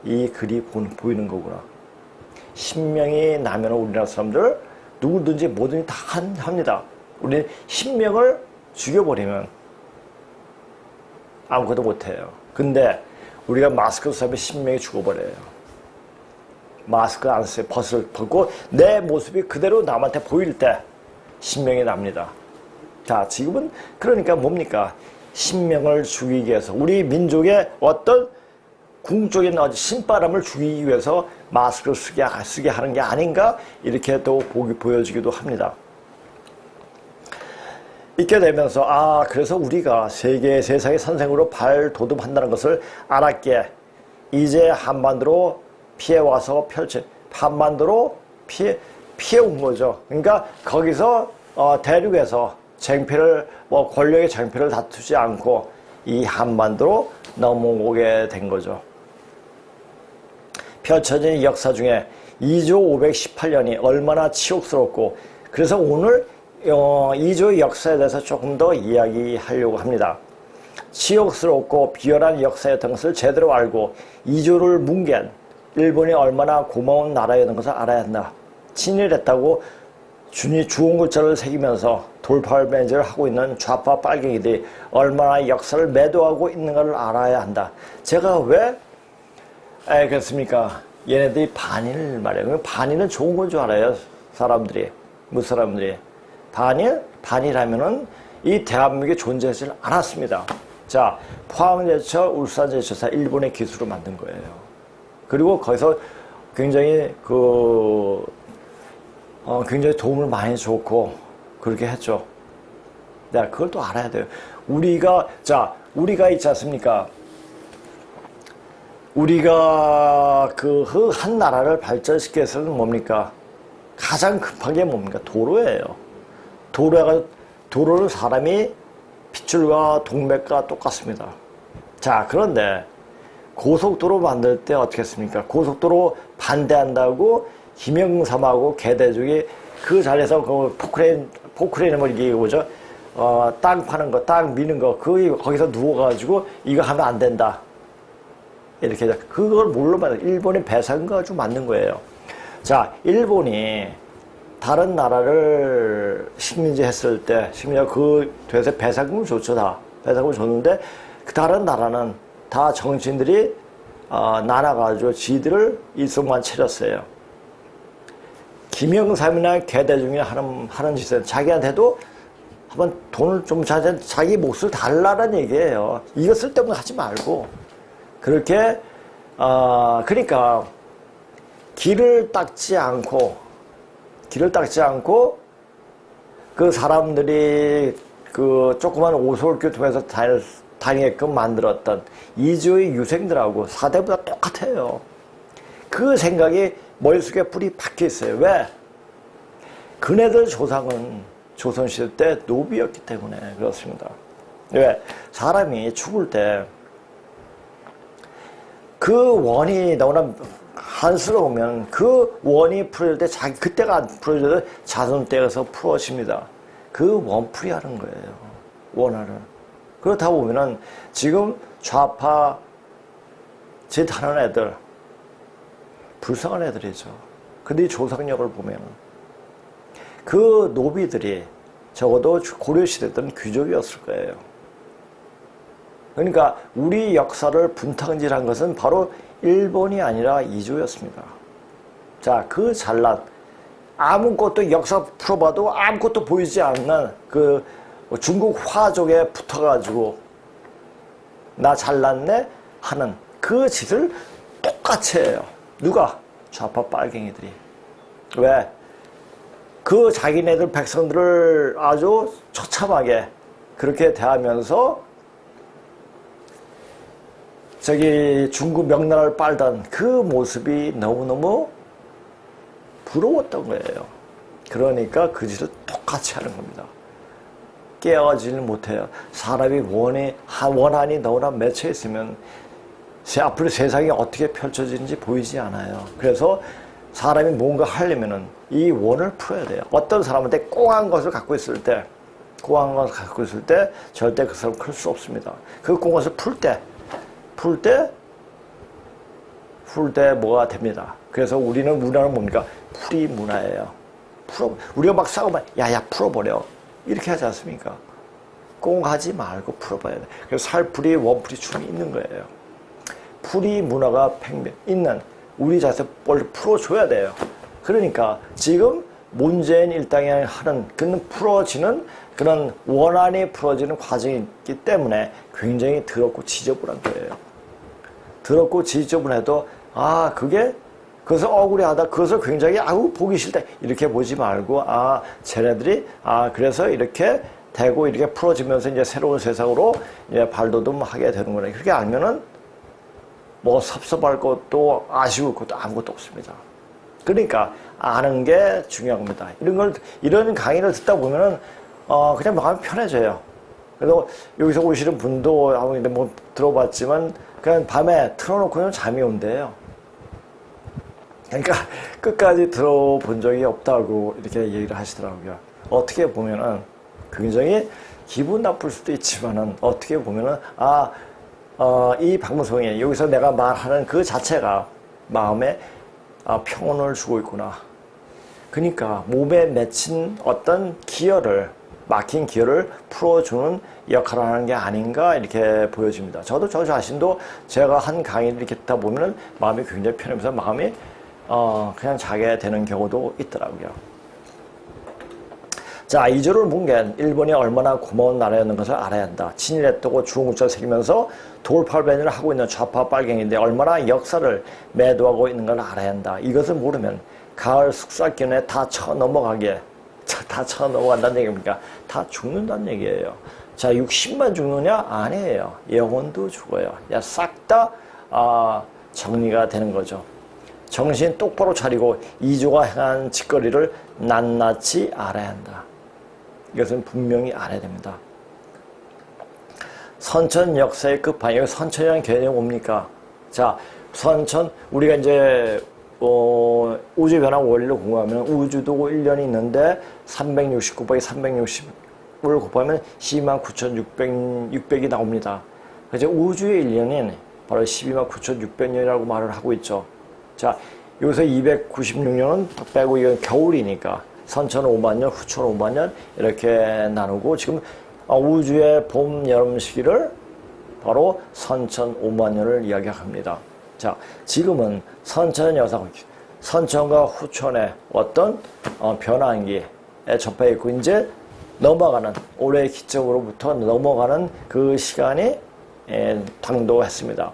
이 글이 보이는 거구나. 신명이 나면 우리나라 사람들 누구든지 뭐든지 다 합니다. 우리는 신명을 죽여버리면 아무것도 못해요. 근데 우리가 마스크를 쓰면 신명이 죽어버려요. 마스크 안 써요. 벗고 내 모습이 그대로 남한테 보일 때 신명이 납니다. 자, 지금은 그러니까 뭡니까? 신명을 죽이기 위해서 우리 민족의 궁적인 신바람을 죽이기 위해서 마스크를 쓰게 하는 게 아닌가? 이렇게 또 보여지기도 합니다. 있게 되면서 그래서 우리가 세상의 선생으로 발돋움한다는 것을 알았기에 이제 한반도로 피해와서 한반도로 피해온 거죠. 그러니까 거기서 대륙에서 권력의 쟁패를 다투지 않고 이 한반도로 넘어오게 된 거죠. 펼쳐진 역사 중에 2조 518년이 얼마나 치욕스럽고, 그래서 오늘 2조의 역사에 대해서 조금 더 이야기하려고 합니다. 치욕스럽고 비열한 역사였던 것을 제대로 알고 2조를 뭉갠 일본이 얼마나 고마운 나라였던 것을 알아야 한다. 친일했다고 주홍글자를 새기면서 돌팔매질을 하고 있는 좌파 빨갱이들이 얼마나 역사를 매도하고 있는가를 알아야 한다. 제가 왜 그렇습니까? 얘네들이 반일 말이에요. 반일은 좋은 건 줄 알아요. 무사람들이. 반일하면은 이 대한민국에 존재하지 않았습니다. 자, 포항제철, 울산제철사 일본의 기술로 만든 거예요. 그리고 거기서 굉장히 굉장히 도움을 많이 줬고 그렇게 했죠. 네, 그걸 또 알아야 돼요. 우리가 있지 않습니까? 우리가 한 나라를 발전시키기 위해서는 뭡니까? 가장 급한 게 뭡니까? 도로예요. 도로는 사람이 핏줄과 동맥과 똑같습니다. 자, 그런데 고속도로 만들 때 어떻게 했습니까? 고속도로 반대한다고 김영삼하고 개대중이 그 자리에서 포크레인 뭐 이게 뭐죠? 땅 파는 거, 땅 미는 거, 거기서 누워가지고 이거 하면 안 된다. 이렇게 그걸 뭘로 만든? 일본이 배상 가지고 만든 거예요. 자, 일본이 다른 나라를 식민지 했을 때 돼서 배상금을 줬죠. 다 배상금을 줬는데 그 다른 나라는 다 정치인들이 나눠가지고 지들을 일성만 차렸어요. 김영삼이나 개대중이 하는 짓은 자기한테도 한번 돈을 좀 자기 몫을 달라는 얘기예요. 이거 쓸데없는 거 하지 말고. 그렇게 그러니까 길을 닦지 않고 그 사람들이 그 조그만 오솔교통에서 다니게끔 만들었던 이주의 유생들하고 사대보다 똑같아요. 그 생각이 머릿속에 뿌리 박혀 있어요. 왜? 그네들 조상은 조선시대 때 노비였기 때문에 그렇습니다. 왜? 사람이 죽을 때 그 원이 너무나 한스러우면 그 원이 풀어질 때 그때가 안 풀어져도 자손 떼어서 풀어집니다. 그 원풀이 하는 거예요. 원하는. 그렇다 보면은 지금 좌파 짓하는 애들 불쌍한 애들이죠. 근데 이 조상력을 보면은 그 노비들이 적어도 고려시대 때는 귀족이었을 거예요. 그러니까 우리 역사를 분탕질한 것은 바로 일본이 아니라 이조였습니다. 자, 그 잘난 아무것도 역사 풀어봐도 아무것도 보이지 않는 그 중국 화족에 붙어가지고 나 잘났네 하는 그 짓을 똑같이 해요. 누가? 좌파 빨갱이들이. 왜? 그 자기네들 백성들을 아주 처참하게 그렇게 대하면서 중국 명나라를 빨던 그 모습이 너무너무 부러웠던 거예요. 그러니까 그 짓을 똑같이 하는 겁니다. 깨어지를 못해요. 사람이 원한이 너무나 맺혀 있으면 앞으로 세상이 어떻게 펼쳐지는지 보이지 않아요. 그래서 사람이 뭔가 하려면은 이 원을 풀어야 돼요. 어떤 사람한테 꽁한 것을 갖고 있을 때 절대 그 사람 클 수 없습니다. 그 꽁한 것을 풀 때 뭐가 됩니다. 그래서 문화는 뭡니까? 풀이 문화예요. 우리가 막 싸우면, 야, 풀어버려. 이렇게 하지 않습니까? 꽁 하지 말고 풀어봐야 돼. 그래서 살풀이, 원풀이 춤이 있는 거예요. 풀이 문화가 있는 우리 자세 뭘 풀어줘야 돼요. 그러니까 지금 문재인 일당이 하는 그런 풀어지는 그런 원한이 풀어지는 과정이 있기 때문에 굉장히 더럽고 지저분한 거예요. 더럽고 지저분해도 그게 그것을 억울해하다 그것을 굉장히 보기 싫다 이렇게 보지 말고 쟤네들이 그래서 이렇게 되고 이렇게 풀어지면서 이제 새로운 세상으로 이제 발돋움하게 되는구나. 그렇게 알면은 뭐 섭섭할 것도 아쉬울 것도 아무것도 없습니다. 그러니까 아는 게 중요한 겁니다. 이런 강의를 듣다 보면은 그냥 마음이 편해져요. 그래서 여기서 오시는 분도 뭐 들어봤지만 그냥 밤에 틀어놓고는 잠이 온대요. 그러니까 끝까지 들어본 적이 없다고 이렇게 얘기를 하시더라고요. 어떻게 보면은 굉장히 기분 나쁠 수도 있지만은 어떻게 보면은 이 방송에 여기서 내가 말하는 그 자체가 마음에 평온을 주고 있구나. 그러니까 몸에 맺힌 어떤 막힌 기혈을 풀어주는 역할을 하는 게 아닌가 이렇게 보여집니다. 저도 저 자신도 제가 한 강의를 이렇게 듣다 보면 마음이 굉장히 편하면서 마음이 그냥 자게 되는 경우도 있더라고요. 자, 이조를 뭉갠 일본이 얼마나 고마운 나라였는 것을 알아야 한다. 친일했다고 주홍글자를 새기면서 돌팔배를 하고 있는 좌파 빨갱이인데 얼마나 역사를 매도하고 있는 걸 알아야 한다. 이것을 모르면 가을 숙사기운에 다 쳐넘어간다는 얘기입니까? 다 죽는다는 얘기예요. 자, 60만 죽느냐? 아니에요. 영혼도 죽어요. 싹 다 정리가 되는 거죠. 정신 똑바로 차리고 이조가 행한 짓거리를 낱낱이 알아야 한다. 이것은 분명히 알아야 됩니다. 선천 역사의 끝판. 여기 선천이라는 개념이 뭡니까? 자, 선천, 우리가 이제, 우주 변화 원리를 공부하면 우주도 1년이 있는데 360 곱하기 360을 곱하면 129,600이 나옵니다. 그래서 우주의 1년인 바로 129,600년이라고 말을 하고 있죠. 자, 여기서 296년은 빼고 이건 겨울이니까 선천 5만 년, 후천 5만 년 이렇게 나누고 지금 우주의 봄, 여름 시기를 바로 선천 5만 년을 이야기합니다. 자, 지금은 선천 여상, 선천과 후천의 어떤 변환기에 접해 있고 이제 넘어가는 올해의 기점으로부터 넘어가는 그 시간이 당도했습니다.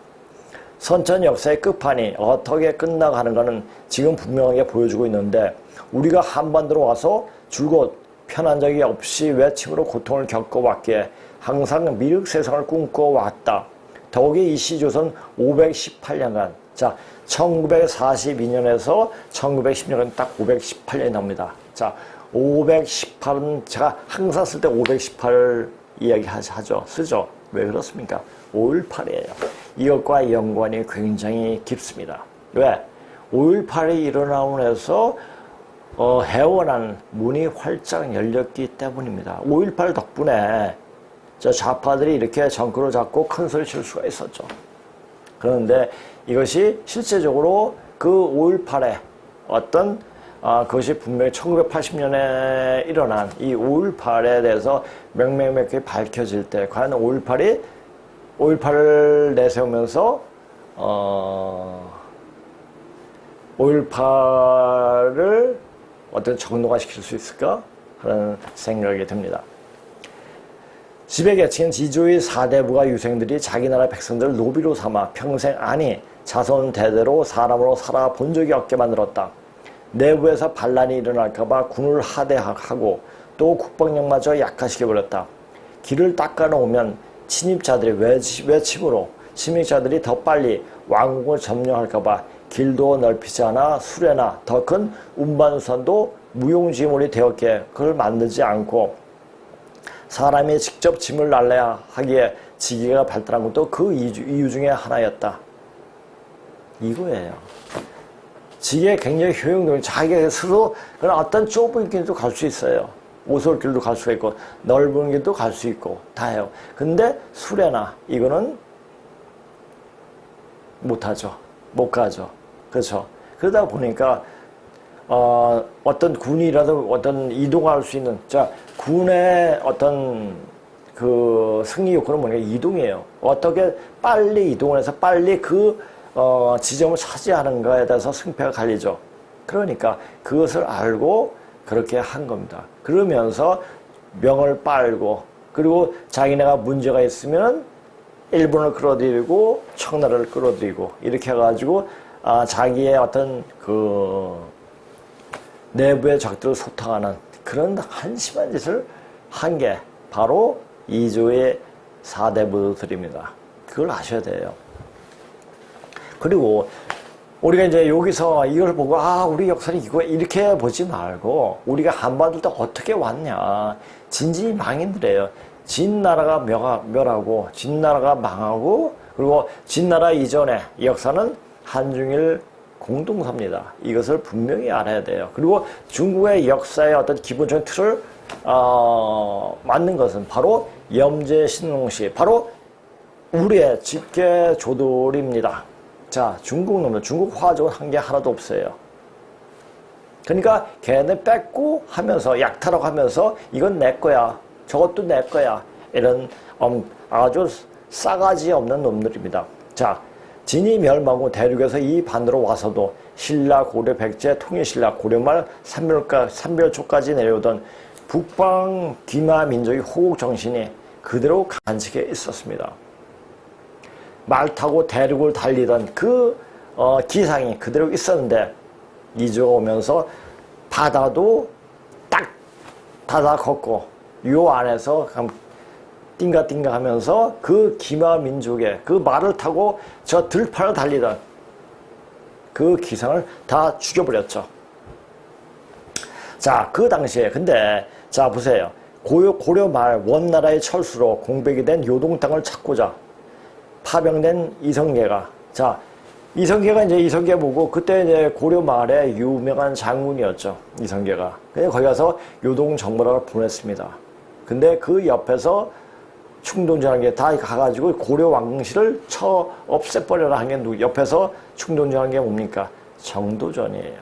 선천 역사의 끝판이 어떻게 끝나가는가는 지금 분명하게 보여주고 있는데 우리가 한반도로 와서 줄곧 편한 적이 없이 외침으로 고통을 겪어왔기에 항상 미륵 세상을 꿈꿔왔다. 더욱이 이 시조선 518년간, 자, 1942년에서 1910년간 딱 518년이 나옵니다. 자, 518은 제가 항상 쓸 때 518 이야기하죠. 쓰죠. 왜 그렇습니까? 5.18이에요. 이것과 연관이 굉장히 깊습니다. 왜? 5.18이 일어나고 나서 해원한 문이 활짝 열렸기 때문입니다. 5.18 덕분에 저 좌파들이 이렇게 정권을 잡고 큰 소리 칠 수가 있었죠. 그런데 이것이 실제적으로 그 5.18에 어떤 그것이 분명히 1980년에 일어난 이 5.18에 대해서 명명백히 밝혀질 때 과연 5.18을 내세우면서 5.18을 어떤 정당화시킬 수 있을까 하는 생각이 듭니다. 지배계층인 지조의 4대부가 유생들이 자기 나라 백성들을 노비로 삼아 평생 자손 대대로 사람으로 살아본 적이 없게 만들었다. 내부에서 반란이 일어날까봐 군을 하대하고 또 국방력마저 약화시켜버렸다. 길을 닦아놓으면 침입자들이 외침으로 침입자들이 더 빨리 왕국을 점령할까봐 길도 넓히지 않아 수레나 더 큰 운반선도 무용지물이 되었기에 그걸 만들지 않고 사람이 직접 짐을 날라야 하기에 지게가 발달한 것도 그 이유 중에 하나였다. 이거예요. 지게 굉장히 효용적인 자기가 스스로 그런 어떤 좁은 길도 갈 수 있어요. 오솔길도 갈 수가 있고 넓은 길도 갈 수 있고 다 해요. 근데 수레나 이거는 못하죠. 못 가죠. 그렇죠. 그러다 보니까 어떤 군이라도 어떤 이동할 수 있는, 자, 군의 어떤 그 승리 요건은 뭐냐? 이동이에요. 어떻게 빨리 이동을 해서 빨리 그, 지점을 차지하는가에 대해서 승패가 갈리죠. 그러니까 그것을 알고 그렇게 한 겁니다. 그러면서 명을 빨고, 그리고 자기네가 문제가 있으면 일본을 끌어들이고 청나라를 끌어들이고 이렇게 해가지고 자기의 어떤 그 내부의 적들을 소탕하는 그런 한심한 짓을 한 게 바로 이조의 4대 부도들입니다. 그걸 아셔야 돼요. 그리고 우리가 이제 여기서 이걸 보고 우리 역사는 이거 이렇게 보지 말고 우리가 한반도 때 어떻게 왔냐. 진지망인들이에요. 진나라가 멸하고 진나라가 망하고 그리고 진나라 이전의 역사는 한중일 공동사입니다. 이것을 분명히 알아야 돼요. 그리고 중국의 역사의 어떤 기본적인 틀을 맞는 것은 바로 염제신농시, 바로 우리의 집계조돌입니다. 자, 중국 놈들, 중국 화족은 한 게 하나도 없어요. 그러니까 걔네 뺏고 하면서 약탈하고 하면서 이건 내 거야. 저것도 내 거야. 이런 아주 싸가지 없는 놈들입니다. 자, 진이 멸망후 대륙에서 이 반도로 와서도 신라, 고려, 백제, 통일신라, 고려말, 삼별초까지 내려오던 북방 귀마 민족의 호국 정신이 그대로 간직해 있었습니다. 말 타고 대륙을 달리던 그 기상이 그대로 있었는데 이조가 오면서 바다도 딱 닫아 걷고 요 안에서 띵가띵가 하면서 그 기마 민족의 그 말을 타고 저 들판을 달리던 그 기상을 다 죽여버렸죠. 자, 그 당시에 근데 자 보세요. 고려 말 원나라의 철수로 공백이 된 요동 땅을 찾고자 파병된 이성계가, 자, 이성계가 이제 이성계 보고 그때 이제 고려 말의 유명한 장군이었죠. 이성계가. 그냥 거기 가서 요동 정보라를 보냈습니다. 근데 그 옆에서 충동전한 게 다 가가지고 고려 왕실을 없애버려라 한 게 옆에서 충동전한 게 뭡니까? 정도전이에요.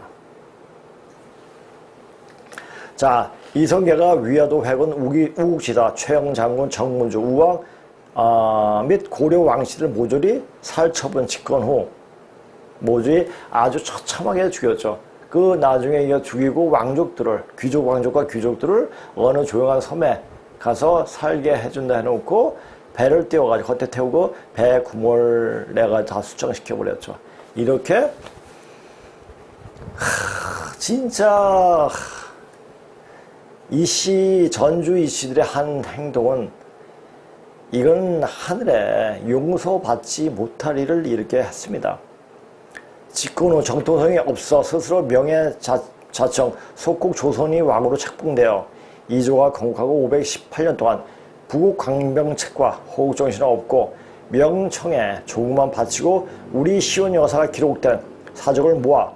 자, 이성계가 위화도 회군 우국지다 최영장군 정문주 우왕 및 고려 왕실을 모조리 살처분 집권 후 모조리 아주 처참하게 죽였죠. 그 나중에 이거 죽이고 왕족들을 왕족과 귀족들을 어느 조용한 섬에 가서 살게 해준다 해놓고 배를 띄워가지고 겉에 태우고 배 구멍을 내가 다 수정시켜 버렸죠. 이렇게 진짜 전주 이씨들의 한 행동은 이건 하늘에 용서받지 못할 일을 이렇게 했습니다. 집권 후 정통성이 없어 스스로 명예자청 속국 조선이 왕으로 책봉되어 이조가 건국하고 518년 동안 부국 강병책과 호국정신은 없고 명청에 조국만 바치고 우리 시온 여사가 기록된 사적을 모아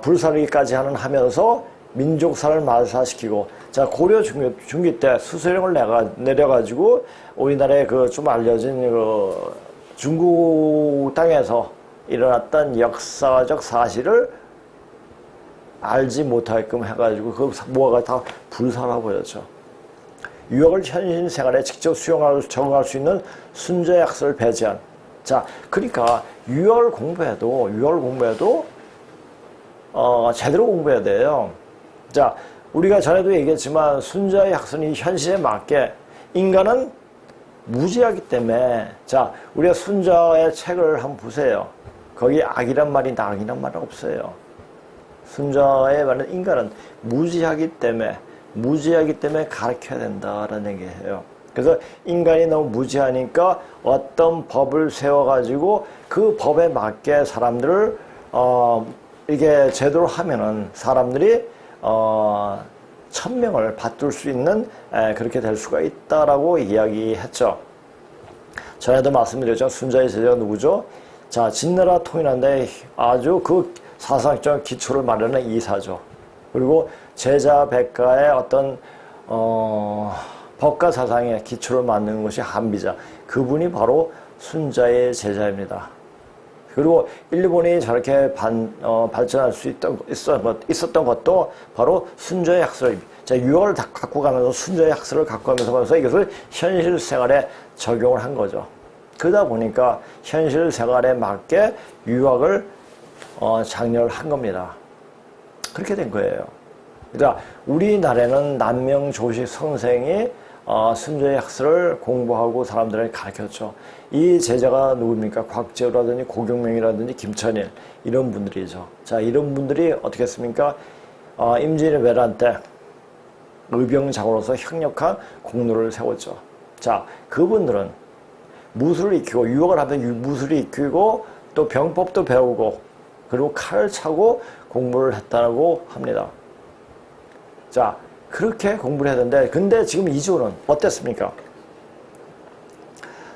불사르기까지 하면서 민족사를 말살시키고, 자, 고려 중기 때 수서령을 내려가지고 우리나라의 그 좀 알려진 그 중국 땅에서 일어났던 역사적 사실을 알지 못하게끔 해가지고 그 모아가 다 불살아버렸죠. 유학을 현실 생활에 직접 적응할 수 있는 순자약서를 배제한. 자, 그러니까 유학을 공부해도 제대로 공부해야 돼요. 자, 우리가 전에도 얘기했지만 순자의 학설이 현실에 맞게 인간은 무지하기 때문에, 자, 우리가 순자의 책을 한번 보세요. 거기 악이란 말이 악이란 말 없어요. 순자의 말은 인간은 무지하기 때문에 가르쳐야 된다라는 얘기예요. 그래서 인간이 너무 무지하니까 어떤 법을 세워가지고 그 법에 맞게 사람들을 이게 제대로 하면은 사람들이 천명을 받들 수 있는 그렇게 될 수가 있다라고 이야기했죠. 전에도 말씀드렸죠. 순자의 제자가 누구죠? 자, 진나라 통일하는데 아주 그 사상적 기초를 마련한 이사죠. 그리고 제자 백가의 어떤 법과 사상의 기초를 만드는 것이 한비자. 그분이 바로 순자의 제자입니다. 그리고 일본이 저렇게 발전할 수 있었던 것도 바로 순조의 학설, 유학을 다 갖고 가면서 순조의 학설을 갖고 가면서 이것을 현실 생활에 적용을 한 거죠. 그러다 보니까 현실 생활에 맞게 유학을 장려를 한 겁니다. 그렇게 된 거예요. 그러니까 우리나라에는 남명조식 선생이 순조의 학설을 공부하고 사람들에게 가르쳤죠. 이 제자가 누굽니까? 곽재우라든지 고경명이라든지 김천일 이런 분들이죠. 자, 이런 분들이 어떻게 했습니까? 임진의 외란 때 의병장으로서 강력한 공로를 세웠죠. 자, 그분들은 무술을 익히고 유학을 하면 무술을 익히고 또 병법도 배우고 그리고 칼을 차고 공부를 했다고 합니다. 자, 그렇게 공부를 했는데 근데 지금 이조는 어땠습니까?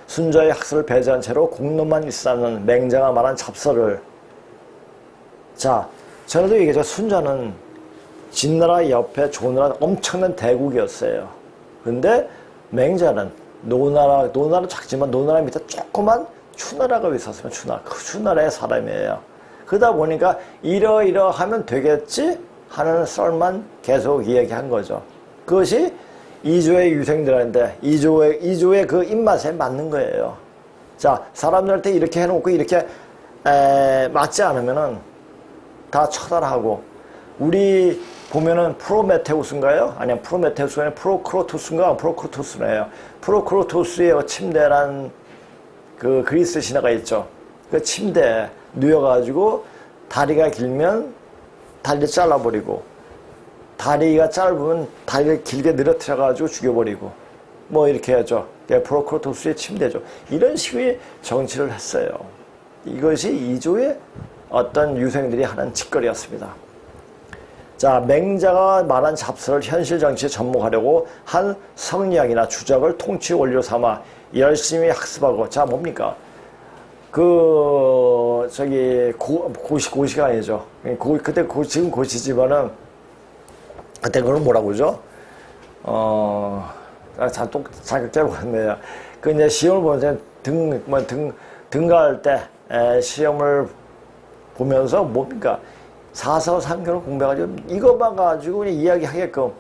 순조의 학설을 배제한 채로 공로만 일삼는 맹자가 말한 잡설을, 자, 전에도 얘기했죠. 순조는 진나라 옆에 조나라 엄청난 대국이었어요. 근데 맹자는 노나라 작지만 노나라 밑에 조그만 추나라가 있었으면 그 추나라의 사람이에요. 그러다 보니까 이러하면 되겠지 하는 썰만 계속 이야기한 거죠. 그것이 이조의 유생들한테 이조의 그 입맛에 맞는 거예요. 자, 사람들한테 이렇게 해놓고 이렇게 맞지 않으면은 다 처단하고, 우리 보면은 프로메테우스인가요? 아니면 프로메테우스가 아니라 프로크로토스인가? 프로크로토스네요. 프로크로토스의 침대란 그 그리스 신화가 있죠. 그 침대에 누워가지고 다리가 길면 다리를 잘라버리고, 다리가 짧으면 다리를 길게 늘어뜨려가지고 죽여버리고, 뭐 이렇게 하죠. 프로크로토스의 침대죠. 이런 식의 정치를 했어요. 이것이 이조의 어떤 유생들이 하는 짓거리였습니다. 자, 맹자가 말한 잡설을 현실 정치에 접목하려고 한 성리학이나 주작을 통치 원리로 삼아 열심히 학습하고, 자, 뭡니까? 고시가 아니죠. 그때 지금 고시지만은, 그때 그걸 뭐라고 그러죠? 또 자격증을 받네요. 그 이제 시험을 보면서 등가할 때, 시험을 보면서 뭡니까? 4서 3교를 공부해가지고 이거만 가지고 이야기하게끔,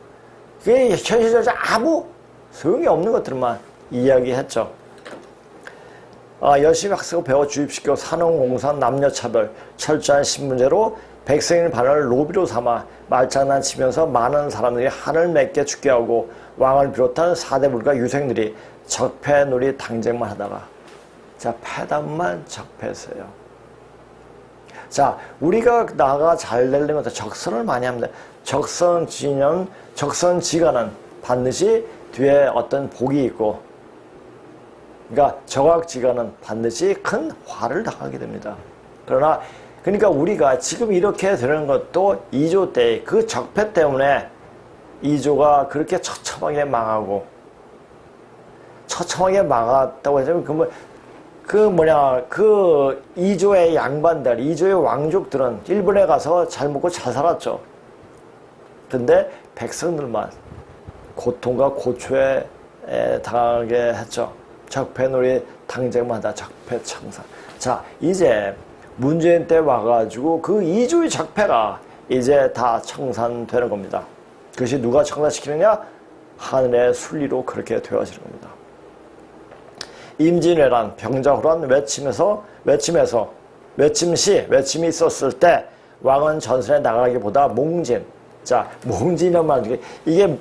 그게 현실적으로 아무 소용이 없는 것들만 이야기했죠. 열심히 학습하고 배워 주입시켜 산업공산 남녀차별 철저한 신문제로 백성인 반을 로비로 삼아 말장난치면서 많은 사람들이 한을 맺게 죽게 하고 왕을 비롯한 사대불가 유생들이 적폐놀이 당쟁만 하다가, 자, 패단만 적폐했어요. 자, 우리가 나가 잘 되려면 적선을 많이 합니다. 적선지간은 반드시 뒤에 어떤 복이 있고, 그러니까 적악지간은 반드시 큰 화를 당하게 됩니다. 그러니까 우리가 지금 이렇게 되는 것도 이조 때 그 적폐 때문에 이조가 그렇게 처참하게 망하고, 처참하게 망했다고 해서 그 이조의 양반들, 이조의 왕족들은 일본에 가서 잘 먹고 잘 살았죠. 근데 백성들만 고통과 고초에 당하게 했죠. 적폐놀이 당쟁만 하다 적폐청산. 자, 이제 문재인 때 와가지고 그 이조의 적폐가 이제 다 청산되는 겁니다. 그것이 누가 청산시키느냐? 하늘의 순리로 그렇게 되어지는 겁니다. 임진왜란, 병자호란 외침이 있었을 때 왕은 전선에 나가기보다 몽진. 자, 몽진이란 말, 이게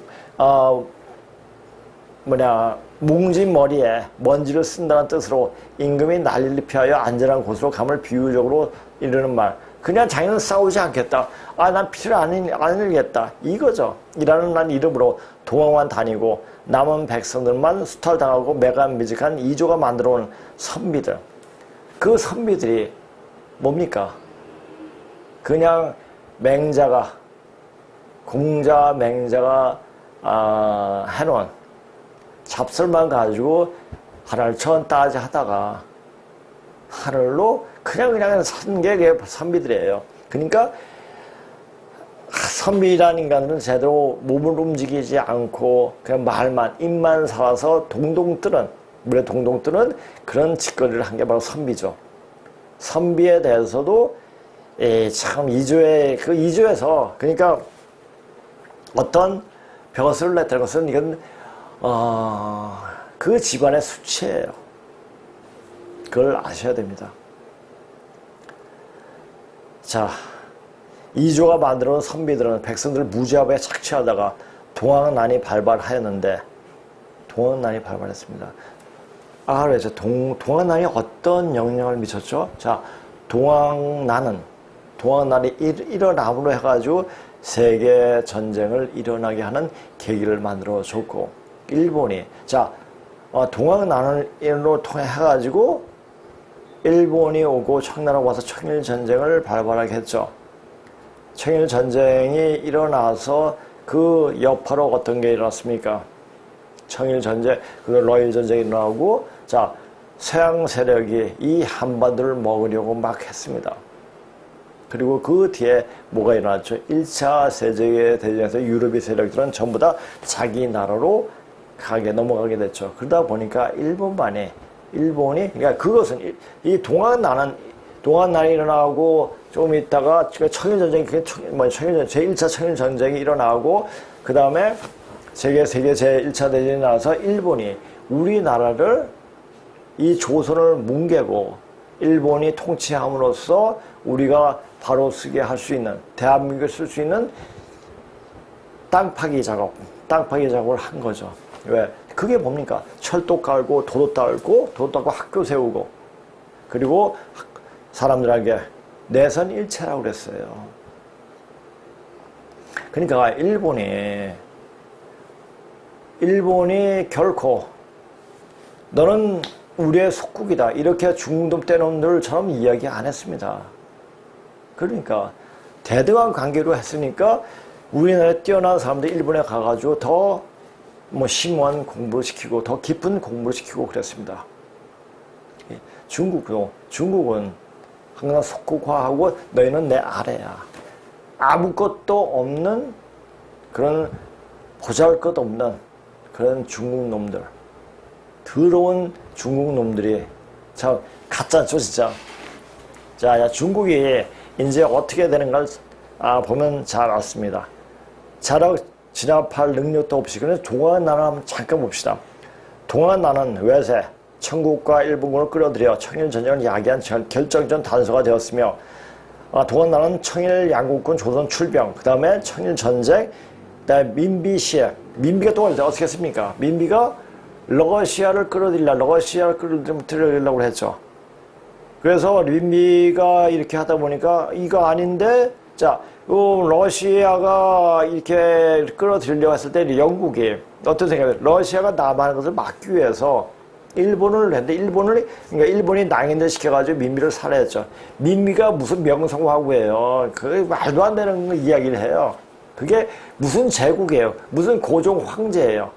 몽진 머리에 먼지를 쓴다는 뜻으로 임금이 난리를 피하여 안전한 곳으로 감을 비유적으로 이르는 말. 그냥 자기는 싸우지 않겠다. 난 피를 안 흘리겠다. 이거죠. 이라는 이름으로 도망만 다니고 남은 백성들만 수탈당하고 매간미직한 이조가 만들어온 선비들. 그 선비들이 뭡니까? 그냥 맹자가 해놓은 잡설만 가지고 하늘 천따지 하다가 하늘로 그냥 산 게 선비들이에요. 그러니까 선비라는 인간들은 제대로 몸을 움직이지 않고 그냥 말만, 입만 살아서 물에 동동 뜨는 그런 짓거리를 한 게 바로 선비죠. 선비에 대해서도 참 이조에서 그러니까 어떤 벼슬을 냈다는 것은 이건 그 집안의 수치예요. 그걸 아셔야 됩니다. 자, 이조가 만들어 놓은 선비들은 백성들을 무지하게 착취하다가 동학난이 발발하였는데 동학난이 발발했습니다. 그래서 동학난이 어떤 영향을 미쳤죠? 자, 동학난이 일어남으로 해가지고 세계 전쟁을 일어나게 하는 계기를 만들어 줬고, 일본이 동학난으로 통해 해가지고 일본이 오고 청나라가 와서 청일 전쟁을 발발하게 했죠. 청일 전쟁이 일어나서 그 여파로 어떤 게 일어났습니까? 청일 전쟁, 그 러일 전쟁이 일어나고, 서양 세력이 이 한반도를 먹으려고 막 했습니다. 그리고 그 뒤에 뭐가 일어났죠? 1차 세계대전에서 유럽의 세력들은 전부 다 자기 나라로 넘어가게 됐죠. 그러다 보니까 일본이, 그러니까 그것은 이 동학난이 일어나고 좀 있다가 청일전쟁이, 제1차 청일전쟁이 일어나고, 그 다음에 세계 제1차 대전이 나와서 일본이 우리나라를, 이 조선을 뭉개고 일본이 통치함으로써 우리가 바로 쓰게 할 수 있는, 대한민국을 쓸 수 있는 땅 파기 작업을 한 거죠. 왜? 그게 뭡니까? 철도 깔고 도로 닦고 학교 세우고, 그리고 사람들에게 내선 일체라고 그랬어요. 그러니까 일본이 결코 너는 우리의 속국이다 이렇게 중동 때놈들처럼 이야기 안 했습니다. 그러니까 대등한 관계로 했으니까 우리나라에 뛰어난 사람들이 일본에 가가지고 더 심오한 공부를 시키고 더 깊은 공부를 시키고 그랬습니다. 중국은 항상 속국화하고 너희는 내 아래야. 아무것도 없는 그런 보잘것없는 그런 중국 놈들, 더러운 중국 놈들이 참 가짜죠 진짜. 자, 중국이 이제 어떻게 되는가를 보면 잘 알습니다. 자력 진압할 능력도 없이. 그래서 동학난을 한번 잠깐 봅시다. 동학난은 외세 청국과 일본군을 끌어들여 청일전쟁을 야기한 결정적 단서가 되었으며, 동학난은 청일 양국군 조선 출병, 그 다음에 청일전쟁, 그 다음에 민비 시해. 민비가 또 어떻게 했습니까? 민비가 러시아를 끌어들이려고 했죠. 그래서 민비가 이렇게 하다 보니까 이거 아닌데, 러시아가 이렇게 끌어들이려고 했을 때 영국이 어떤 생각이에요? 러시아가 남하는 것을 막기 위해서 일본을 했는데, 일본이 낭인들 시켜가지고 민비를 살해했죠. 민비가 무슨 명성황후예요. 그 말도 안 되는 이야기를 해요. 그게 무슨 제국이에요. 무슨 고종 황제예요.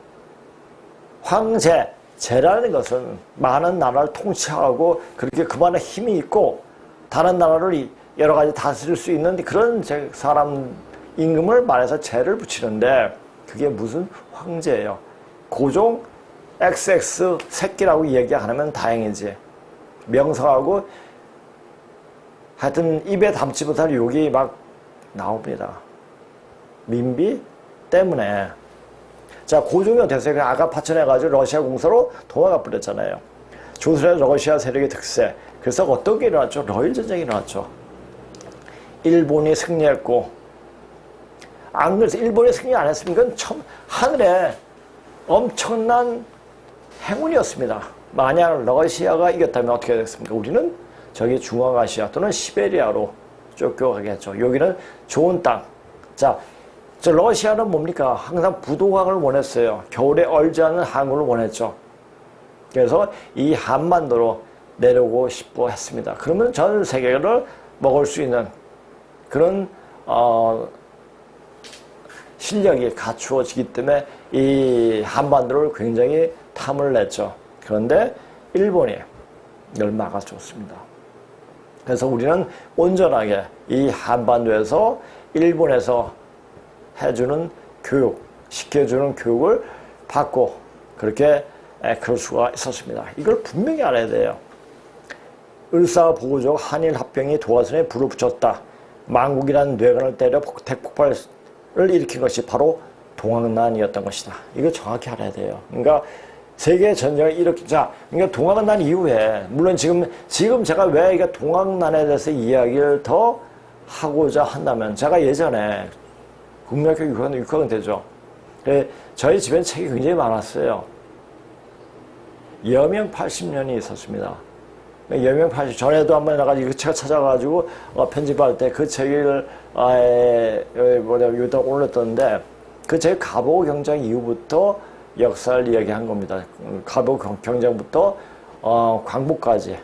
제라는 것은 많은 나라를 통치하고 그렇게 그만한 힘이 있고 다른 나라를 여러 가지 다스릴 수 있는 그런 사람 임금을 말해서 제를 붙이는데, 그게 무슨 황제예요. 고종 XX 새끼라고 얘기 안 하면 다행이지. 명성하고 하여튼 입에 담지 못할 욕이 막 나옵니다. 민비 때문에. 고종이 어떻게 했어요? 아가 파천해가지고 러시아 공사로 도망가 버렸잖아요. 조선의 러시아 세력의 특세. 그래서 어떤 게 일어났죠? 러일 전쟁이 일어났죠. 일본이 승리했고, 안 그래서 일본이 승리 안 했으면 이건 하늘에 엄청난 행운이었습니다. 만약 러시아가 이겼다면 어떻게 됐습니까? 우리는 저기 중앙아시아 또는 시베리아로 쫓겨가겠죠. 여기는 좋은 땅. 러시아는 뭡니까? 항상 부동항을 원했어요. 겨울에 얼지 않은 항구를 원했죠. 그래서 이 한반도로 내려오고 싶어 했습니다. 그러면 전 세계를 먹을 수 있는 그런 실력이 갖추어지기 때문에 이 한반도를 굉장히 탐을 냈죠. 그런데 일본이 이걸 막아줬습니다. 그래서 우리는 온전하게 이 한반도에서 일본에서 해주는 시켜주는 교육을 받고 그렇게 그럴 수가 있었습니다. 이걸 분명히 알아야 돼요. 을사보고적 한일합병이 도화선에 불을 붙였다. 만국이란 뇌관을 때려 대폭발을 일으킨 것이 바로 동학난이었던 것이다. 이거 정확히 알아야 돼요. 그러니까 세계 전쟁을 일으킨 그러니까 동학난 이후에 물론 지금 제가 왜 이게 동학난에 대해서 이야기를 더 하고자 한다면 제가 예전에 국민학교 6학년 되죠. 저희 집엔 책이 굉장히 많았어요. 여명 80년이 있었습니다. 여명 80 전에도 한번 나가지고 그 책을 찾아가지고 편집할 때 그 책을 여기다 올렸던데 그 책이 갑오 경장 이후부터 역사를 이야기한 겁니다. 갑오 경장부터 광복까지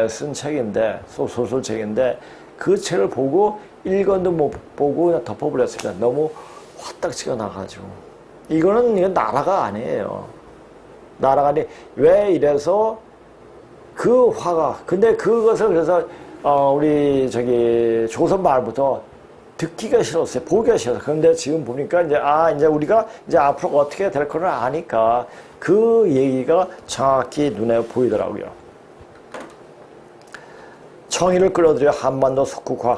쓴 책인데 소설책인데 그 책을 보고 1권도 못 보고 그냥 덮어버렸습니다. 너무 화딱지가 나가지고 이건 나라가 아니에요. 나라가 아니 왜 이래서 그 화가 근데 그것을 그래서 우리 조선 말부터 듣기가 싫었어요. 보기가 싫었어요. 그런데 지금 보니까 이제 우리가 이제 앞으로 어떻게 될 거를 아니까 그 얘기가 정확히 눈에 보이더라고요. 청일을 끌어들여 한반도 속국화.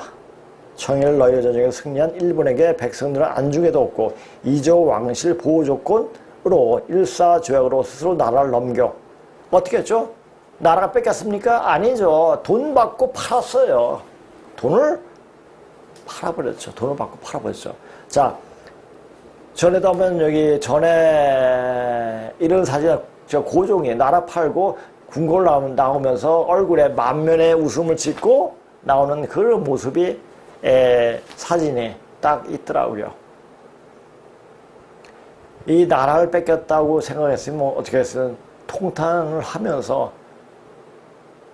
청일 러일 전쟁에 승리한 일본에게 백성들은 안중에도 없고 이조 왕실 보호 조건으로 일사조약으로 스스로 나라를 넘겨 어떻게 했죠? 나라가 뺏겼습니까? 아니죠. 돈 받고 팔았어요. 돈을 팔아버렸죠. 돈을 받고 팔아버렸죠. 자, 전에도 한번 여기 전에 이런 사진, 고종이 나라 팔고 궁궐 나오면서 얼굴에 만면의 웃음을 짓고 나오는 그 모습이 사진이 딱 있더라고요. 이 나라를 뺏겼다고 생각했으면 어떻게 했으면 통탄을 하면서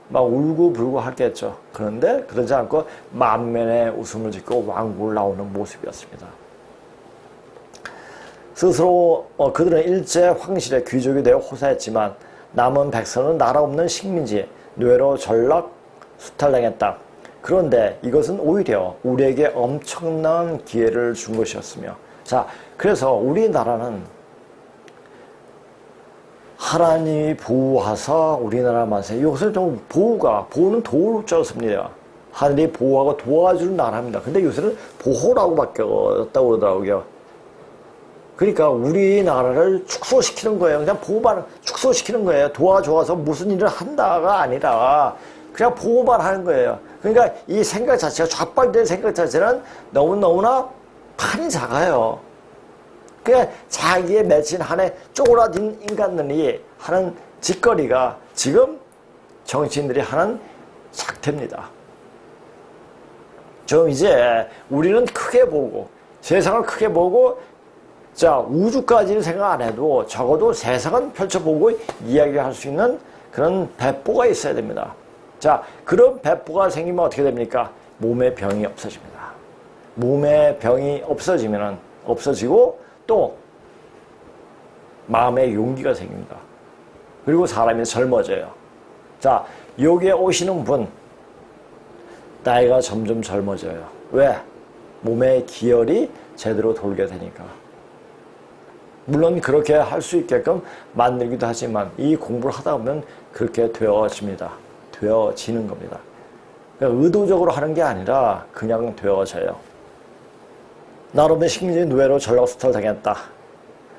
막 울고불고 하겠죠. 그런데 그러지 않고 만면의 웃음을 짓고 왕국을 나오는 모습이었습니다. 스스로 그들은 일제 황실의 귀족이 되어 호사했지만 남은 백성은 나라 없는 식민지, 뇌로 전락 수탈당했다. 그런데 이것은 오히려 우리에게 엄청난 기회를 준 것이었으며 자, 그래서 우리나라는 하나님이 보호하사 우리나라 만세. 이것을 좀 보호는 도울 줄 씁니다. 하늘이 보호하고 도와주는 나라입니다. 근데 요새는 보호라고 바뀌었다고 그러더라고요. 그러니까 우리나라를 축소시키는 거예요. 그냥 보호만 축소시키는 거예요. 도와줘서 무슨 일을 한다가 아니라 그냥 보호만 하는 거예요. 그러니까 이 생각 자체가 좌빨된 생각 자체는 너무나 판이 작아요. 그러니까 자기의 맺힌 한에 쪼그라든 인간들이 하는 짓거리가 지금 정치인들이 하는 작태입니다. 좀 이제 우리는 크게 보고 세상을 크게 보고 자 우주까지는 생각 안 해도 적어도 세상은 펼쳐보고 이야기할 수 있는 그런 배포가 있어야 됩니다. 자 그런 배포가 생기면 어떻게 됩니까? 몸의 병이 없어집니다. 몸의 병이 없어지고 또 마음의 용기가 생깁니다. 그리고 사람이 젊어져요. 자, 여기에 오시는 분 나이가 점점 젊어져요. 왜? 몸의 기혈이 제대로 돌게 되니까. 물론 그렇게 할 수 있게끔 만들기도 하지만 이 공부를 하다 보면 그렇게 되어집니다. 되어지는 겁니다. 그러니까 의도적으로 하는 게 아니라 그냥 되어져요. 나름의 식민지 노예로 전락수탈 당했다.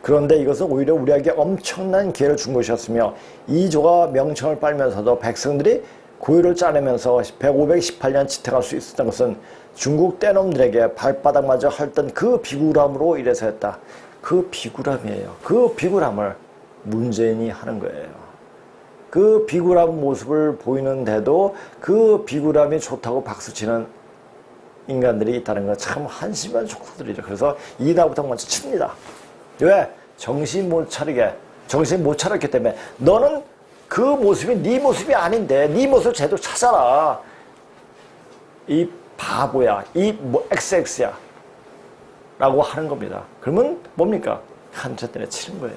그런데 이것은 오히려 우리에게 엄청난 기회를 준 것이었으며 이조가 명청을 빨면서도 백성들이 고유를 짜내면서 518년 지탱할 수 있었던 것은 중국 떼놈들에게 발바닥마저 핥던 그 비굴함으로 인해서였다. 그 비굴함이에요. 그 비굴함을 문재인이 하는 거예요. 그 비굴한 모습을 보이는데도 그 비굴함이 좋다고 박수치는 인간들이 있다는 건 참 한심한 족속들이죠. 그래서 이다부터 먼저 칩니다. 왜? 정신 못 차렸기 때문에 너는 그 모습이 네 모습이 아닌데 네 모습을 제대로 찾아라. 이 바보야. 이 XX야. 라고 하는 겁니다. 그러면 뭡니까? 한자 때문에 치는 거예요.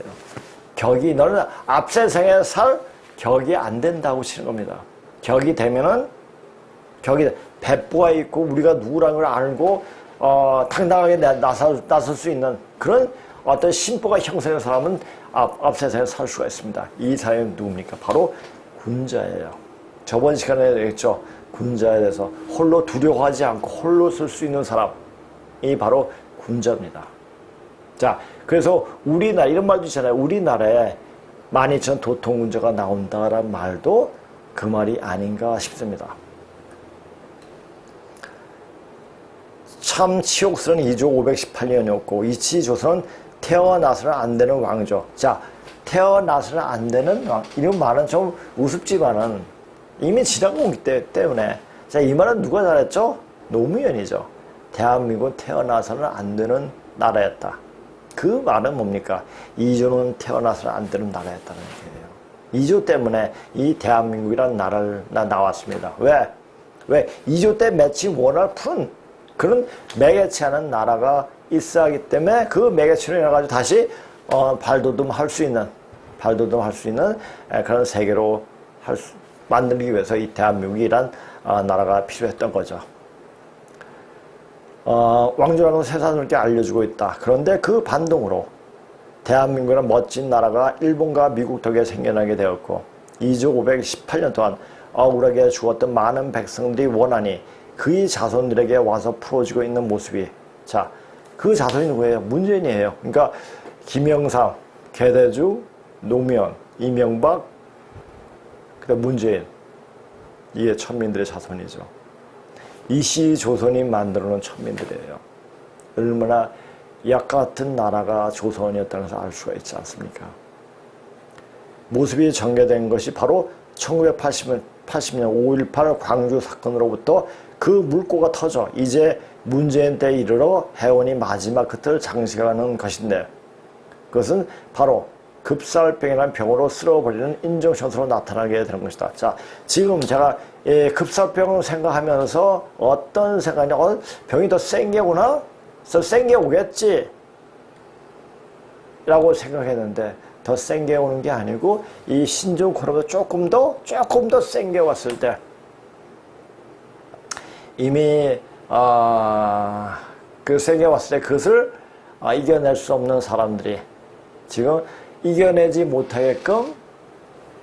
너는 앞세상에 살 격이 안 된다고 치는 겁니다. 격이 되면은 배포가 있고 우리가 누구라는 걸 알고 당당하게 나설 수 있는 그런 어떤 심보가 형성된 사람은 앞세상에 살 수가 있습니다. 이 사람은 누굽니까? 바로 군자예요. 저번 시간에 얘기했죠. 군자에 대해서 홀로 두려워하지 않고 홀로 쓸 수 있는 사람이 바로 군자입니다. 자, 그래서 우리나라 이런 말도 있잖아요. 우리나라에 12,000 도통군자가 나온다라는 말도 그 말이 아닌가 싶습니다. 참 치욕스러운 이조 518년이었고 이치조선은 태어나서는 안 되는 왕조. 자, 태어나서는 안 되는 왕. 이런 말은 좀 우습지만은 이미 지나고 있기 때문에. 자, 이 말은 누가 잘했죠? 노무현이죠. 대한민국은 태어나서는 안 되는 나라였다. 그 말은 뭡니까? 이조는 태어나서는 안 되는 나라였다는 얘기예요. 이조 때문에 이 대한민국이라는 나라를 나왔습니다. 왜? 왜? 이조 때 맺힌 원을 푼 그런 매개치 않은 나라가 있어야 하기 때문에 그 매개치를 해가지고 다시 발돋움할 수 있는 그런 세계로 만들기 위해서 이 대한민국이란 나라가 필요했던 거죠. 왕조라는 건 세상을 알려주고 있다. 그런데 그 반동으로 대한민국이라는 멋진 나라가 일본과 미국 덕에 생겨나게 되었고 2조 518년 동안 억울하게 죽었던 많은 백성들이 원한이 그의 자손들에게 와서 풀어지고 있는 모습이, 자, 그 자손이 누구예요? 문재인이에요. 그러니까 김영삼, 개대주, 노무현, 이명박, 그다음 문재인, 이게 천민들의 자손이죠. 이씨 조선이 만들어놓은 천민들이에요. 얼마나 약 같은 나라가 조선이었다는 것을 알 수가 있지 않습니까? 모습이 전개된 것이 바로 1980년 5.18 광주 사건으로부터 그 물꼬가 터져 이제 문재인 때에 이르러 해온이 마지막 끝을 장식하는 것인데, 그것은 바로 급살병이라는 병으로 쓸어버리는 인정천사로 나타나게 되는 것이다. 자, 지금 제가 급살병을 생각하면서 어떤 생각이냐, 병이 더 센 게구나? 더 센 게 오겠지? 라고 생각했는데 더 센 게 오는 게 아니고 이 신종 코로나보다 조금 더 센 게 왔을 때 이미 그 센 게 왔을 때 그것을 이겨낼 수 없는 사람들이 지금 이겨내지 못하게끔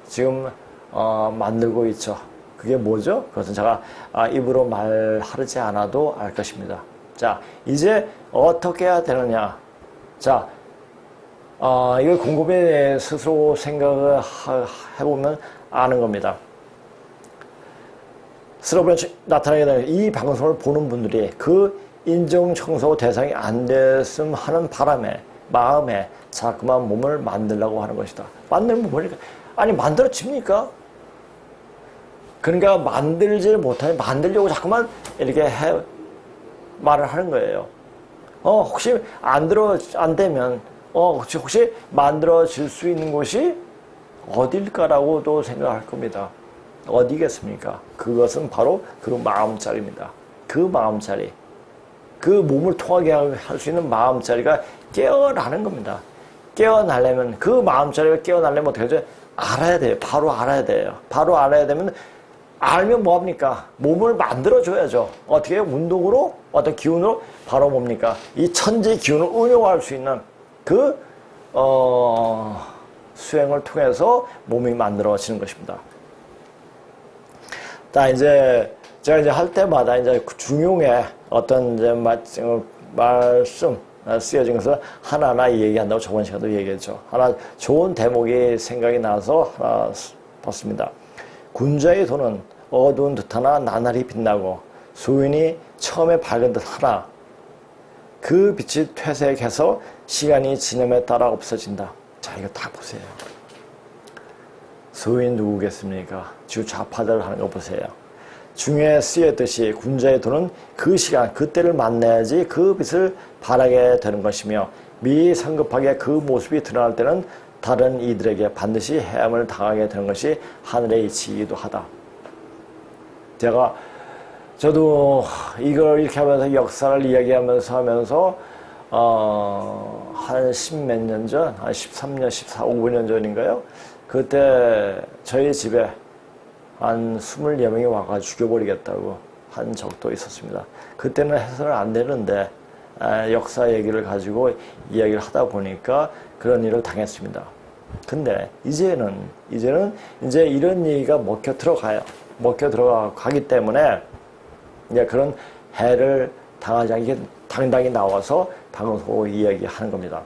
지금 만들고 있죠. 그게 뭐죠? 그것은 제가 입으로 말하지 않아도 알 것입니다. 자, 이제 어떻게 해야 되느냐? 자, 이걸 곰곰이 스스로 생각을 해보면 아는 겁니다. 쓸어버려 나타나게 되는 이 방송을 보는 분들이 그 인정청소 대상이 안 됐음 하는 마음에 자꾸만 몸을 만들려고 하는 것이다. 만들면 뭐니까? 아니, 만들어집니까? 그러니까 만들지 못하니 만들려고 자꾸만 이렇게 말을 하는 거예요. 혹시 안 되면, 혹시 만들어질 수 있는 곳이 어딜까라고도 생각할 겁니다. 어디겠습니까? 그것은 바로 그 마음자리입니다. 그 마음자리. 그 몸을 통하게 할 수 있는 마음자리가 깨어나는 겁니다. 깨어나려면, 그 마음자리가 깨어나려면 어떻게 하죠? 알아야 돼요. 바로 알아야 돼요. 바로 알아야 되면, 알면 뭐합니까? 몸을 만들어줘야죠. 어떻게 해요? 운동으로, 어떤 기운으로, 바로 뭡니까? 이 천지 기운을 운용할 수 있는 그, 수행을 통해서 몸이 만들어지는 것입니다. 자, 이제, 제가 이제 할 때마다 이제 중용의 어떤 이제 말씀, 쓰여진 것을 하나하나 얘기한다고 저번 시간도 얘기했죠. 하나 좋은 대목이 생각이 나서 하나 봤습니다. 군자의 도는 어두운 듯하나 나날이 빛나고 소인이 처음에 밝은 듯하나 그 빛이 퇴색해서 시간이 지남에 따라 없어진다. 자, 이거 다 보세요. 소인 누구겠습니까? 주 좌파들 하는 거 보세요. 중에 쓰였듯이 군자의 도는 그 시간, 그때를 만나야지 그 빛을 발하게 되는 것이며 미성급하게 그 모습이 드러날 때는 다른 이들에게 반드시 해함을 당하게 되는 것이 하늘의 이치이기도 하다. 저도 이걸 이렇게 하면서 역사를 이야기하면서 한 십몇 년 전, 한 13년, 15년 전인가요? 그때 저희 집에 한 20여 명이 와가 죽여버리겠다고 한 적도 있었습니다. 그때는 해서는 안 되는데 역사 얘기를 가지고 이야기를 하다 보니까 그런 일을 당했습니다. 근데 이제는 이제 이런 얘기가 먹혀 들어가요. 먹혀 들어가기 때문에 이제 그런 해를 당하지 않게 당당히 나와서 방송으로 이야기하는 겁니다.